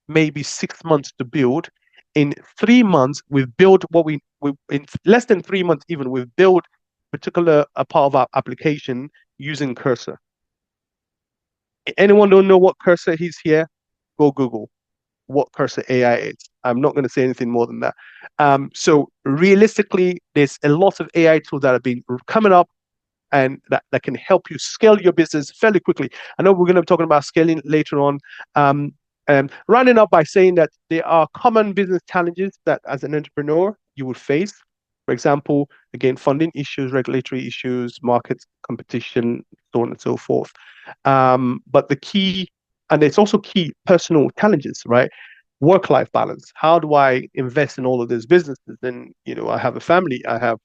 maybe 6 months to build. In 3 months, we've built what we in less than 3 months even we've built particular a part of our application using Cursor. Anyone don't know what Cursor is here? Go Google what Cursor AI is. I'm not going to say anything more than that. So realistically, there's a lot of AI tools that have been coming up and that can help you scale your business fairly quickly. I know we're going to be talking about scaling later on. And rounding up by saying that there are common business challenges that as an entrepreneur you will face. For example, again, funding issues, regulatory issues, market competition, so on and so forth. But the key, and it's also key personal challenges, right? Work-life balance. How do I invest in all of these businesses? And I have a family. I have,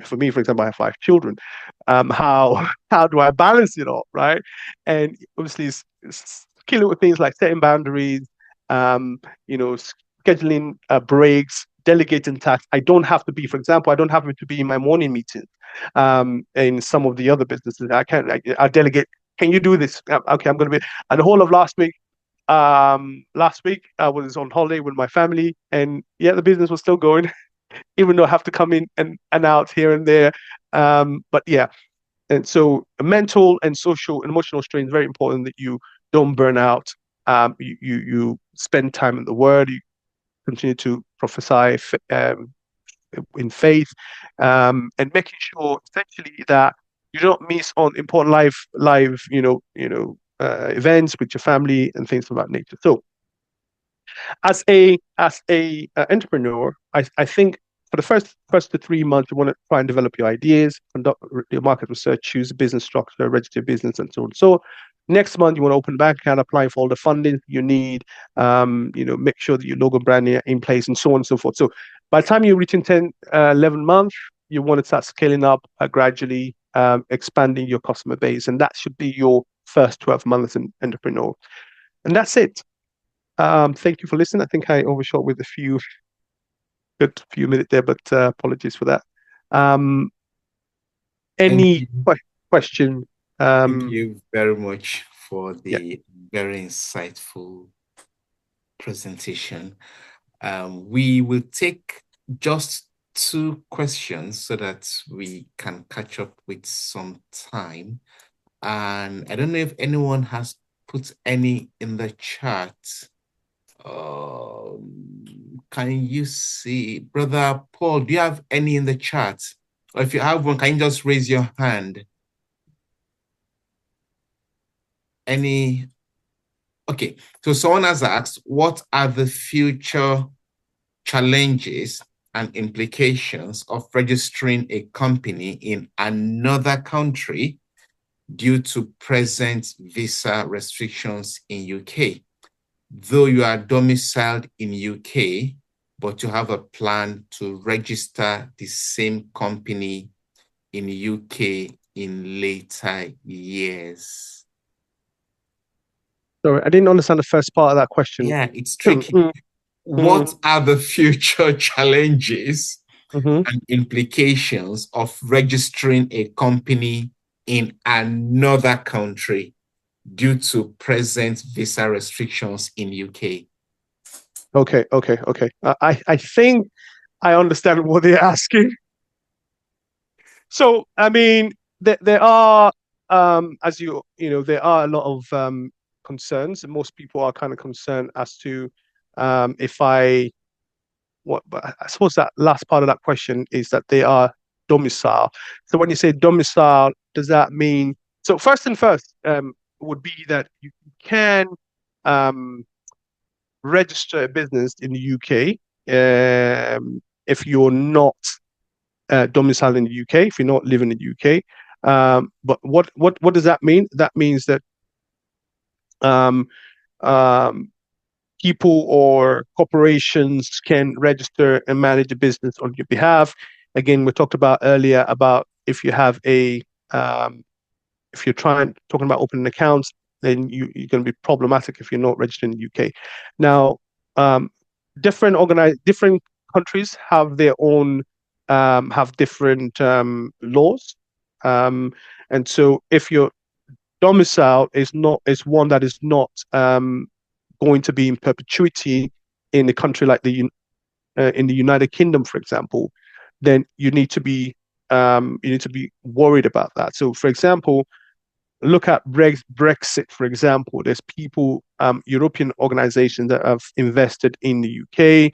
for me, for example, I have 5 children. How do I balance it all, right? And obviously, it's killing with things like setting boundaries, scheduling breaks, delegating tasks. I don't have to be, for example, I don't have to be in my morning meetings. In some of the other businesses, I delegate. Can you do this? Okay, I'm going to be. And the whole of last week, I was on holiday with my family, and yeah, the business was still going, even though I have to come in and out here and there. But yeah, and so mental and social and emotional strain is very important that you don't burn out. You spend time in the Word. You continue to prophesy in faith, and making sure essentially that you don't miss on important live events with your family and things of that nature. So as a entrepreneur, I think for the first to 3 months, you want to try and develop your ideas, conduct your market research, choose a business structure, register your business, and so on. So next month, you want to open a bank account, apply for all the funding you need, make sure that your logo branding are in place, and so on and so forth. So by the time you reach in 10, 11 months, you want to start scaling up gradually, expanding your customer base, and that should be your first 12 months as an entrepreneur. And that's it. Thank you for listening. I think I overshot with a few minutes there, but apologies for that. Any question? Thank you very much for the Yeah. very insightful presentation. We will take just 2 questions so that we can catch up with some time. And I don't know if anyone has put any in the chat. Can you see, Brother Paul, do you have any in the chat? Or if you have one, can you just raise your hand? Any? Okay, so someone has asked, what are the future challenges and implications of registering a company in another country due to present visa restrictions in UK? Though you are domiciled in UK, but you have a plan to register the same company in UK in later years. Sorry, I didn't understand the first part of that question. Yeah, it's tricky. What are the future challenges and implications of registering a company in another country due to present visa restrictions in UK? Okay. I think I understand what they're asking. So, I mean, there are, as there are a lot of concerns, and most people are kind of concerned as to but I suppose that last part of that question is that they are domicile. So when you say domicile, does that mean, so first would be that you can register a business in the UK if you're not domiciled in the UK, if you're not living in the UK. But what does that mean? That means that people or corporations can register and manage a business on your behalf. Again, we talked about earlier about if you have if you're talking about opening accounts, then you're going to be problematic if you're not registered in the UK. Now, different countries have their own have different laws, and so if your domicile is one that is not going to be in perpetuity in a country like in the United Kingdom, for example, then you need to be worried about that. So, for example, look at Brexit, for example. There's people, European organizations that have invested in the UK.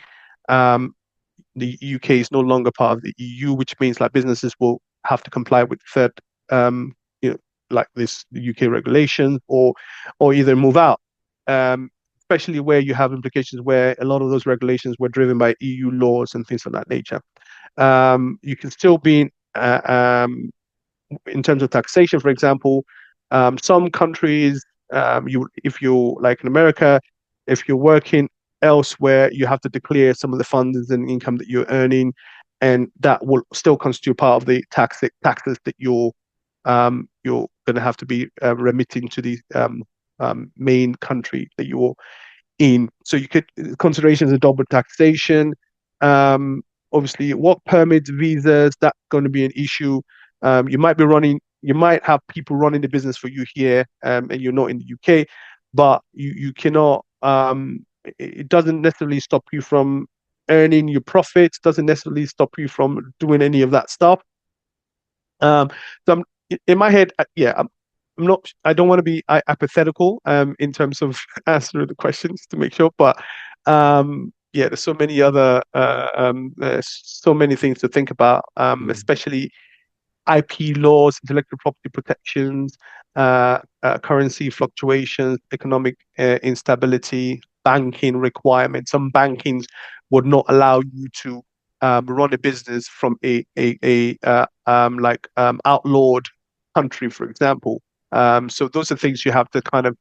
The UK is no longer part of the EU, which means like businesses will have to comply with third like this UK regulation, or either move out. Especially where you have implications where a lot of those regulations were driven by EU laws and things of that nature. You can still be in terms of taxation, for example, some countries, if you're like in America, if you're working elsewhere, you have to declare some of the funds and income that you're earning, and that will still constitute part of the taxes that you're going to have to be remitting to the main country that you're in. So you could considerations of double taxation. Obviously, work permits, visas, that's going to be an issue. You might have people running the business for you here, and you're not in the UK, but you cannot. It doesn't necessarily stop you from earning your profits. Doesn't necessarily stop you from doing any of that stuff. So in my head, I'm not. I don't want to be apathetical in terms of answering the questions to make sure, but there's so many other so many things to think about, especially IP laws, intellectual property protections, currency fluctuations, economic instability, banking requirements. Some bankings would not allow you to run a business from a outlawed country, for example. So those are things you have to kind of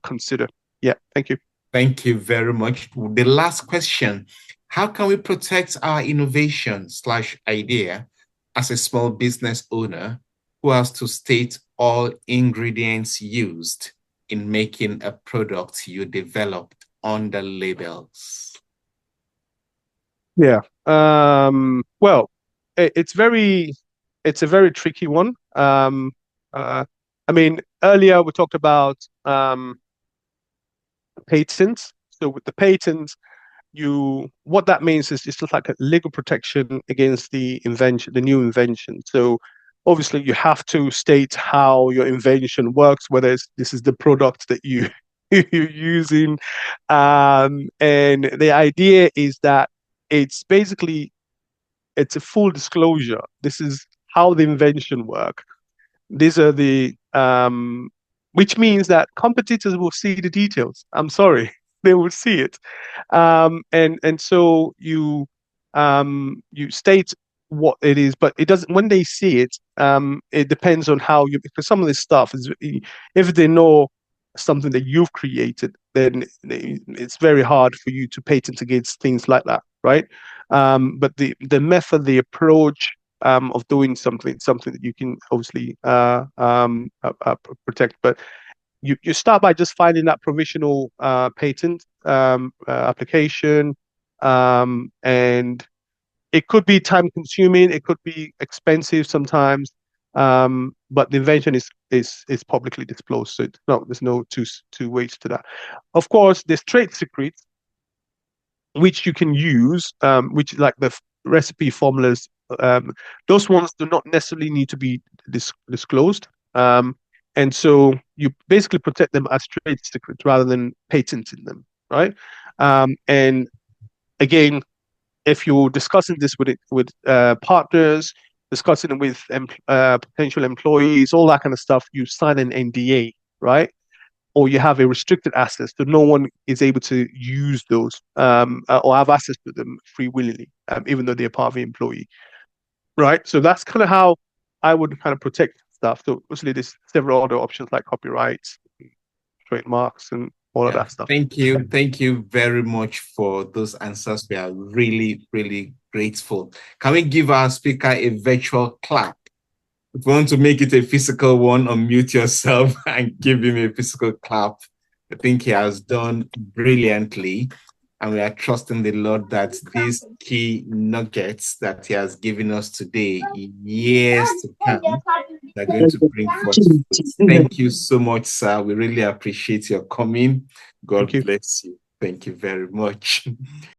consider. Yeah, thank you. Thank you very much. The last question: how can we protect our innovation/idea as a small business owner who has to state all ingredients used in making a product you developed on the labels? Yeah. Well, it's a very tricky one. I mean, earlier we talked about patents. So with the patents, what that means is it's just like a legal protection against the new invention. So obviously you have to state how your invention works, whether this is the product that you're using. And the idea is that it's a full disclosure. This is how the invention works. These are the which means that competitors will see the details. I'm sorry, they will see it, and so you state what it is, but it doesn't. When they see it, it depends on how you. Because some of this stuff is, if they know something that you've created, then it's very hard for you to patent against things like that, right? But the method, the approach of doing something that you can obviously protect. But you start by just finding that provisional patent application, and it could be time consuming, it could be expensive sometimes, but the invention is publicly disclosed, so there's no two ways to that. Of course, there's trade secrets which you can use, which like the recipe formulas. Those ones do not necessarily need to be disclosed, and so you basically protect them as trade secrets rather than patenting them, right? And again, if you're discussing this with partners, discussing it with potential employees, all that kind of stuff, you sign an NDA, right? Or you have a restricted access, so no one is able to use those or have access to them free willingly, even though they're part of the employee, right? So that's kind of how I would kind of protect stuff. So obviously there's several other options like copyrights, trademarks, and all of that stuff. Thank you. Thank you very much for those answers. We are really, really grateful. Can we give our speaker a virtual clap? If you want to make it a physical one, unmute yourself and give him a physical clap. I think he has done brilliantly. And we are trusting the Lord that these key nuggets that he has given us today, in years to come, are going to bring forth fruits. Thank you so much, sir. We really appreciate your coming. God bless you. Thank you very much.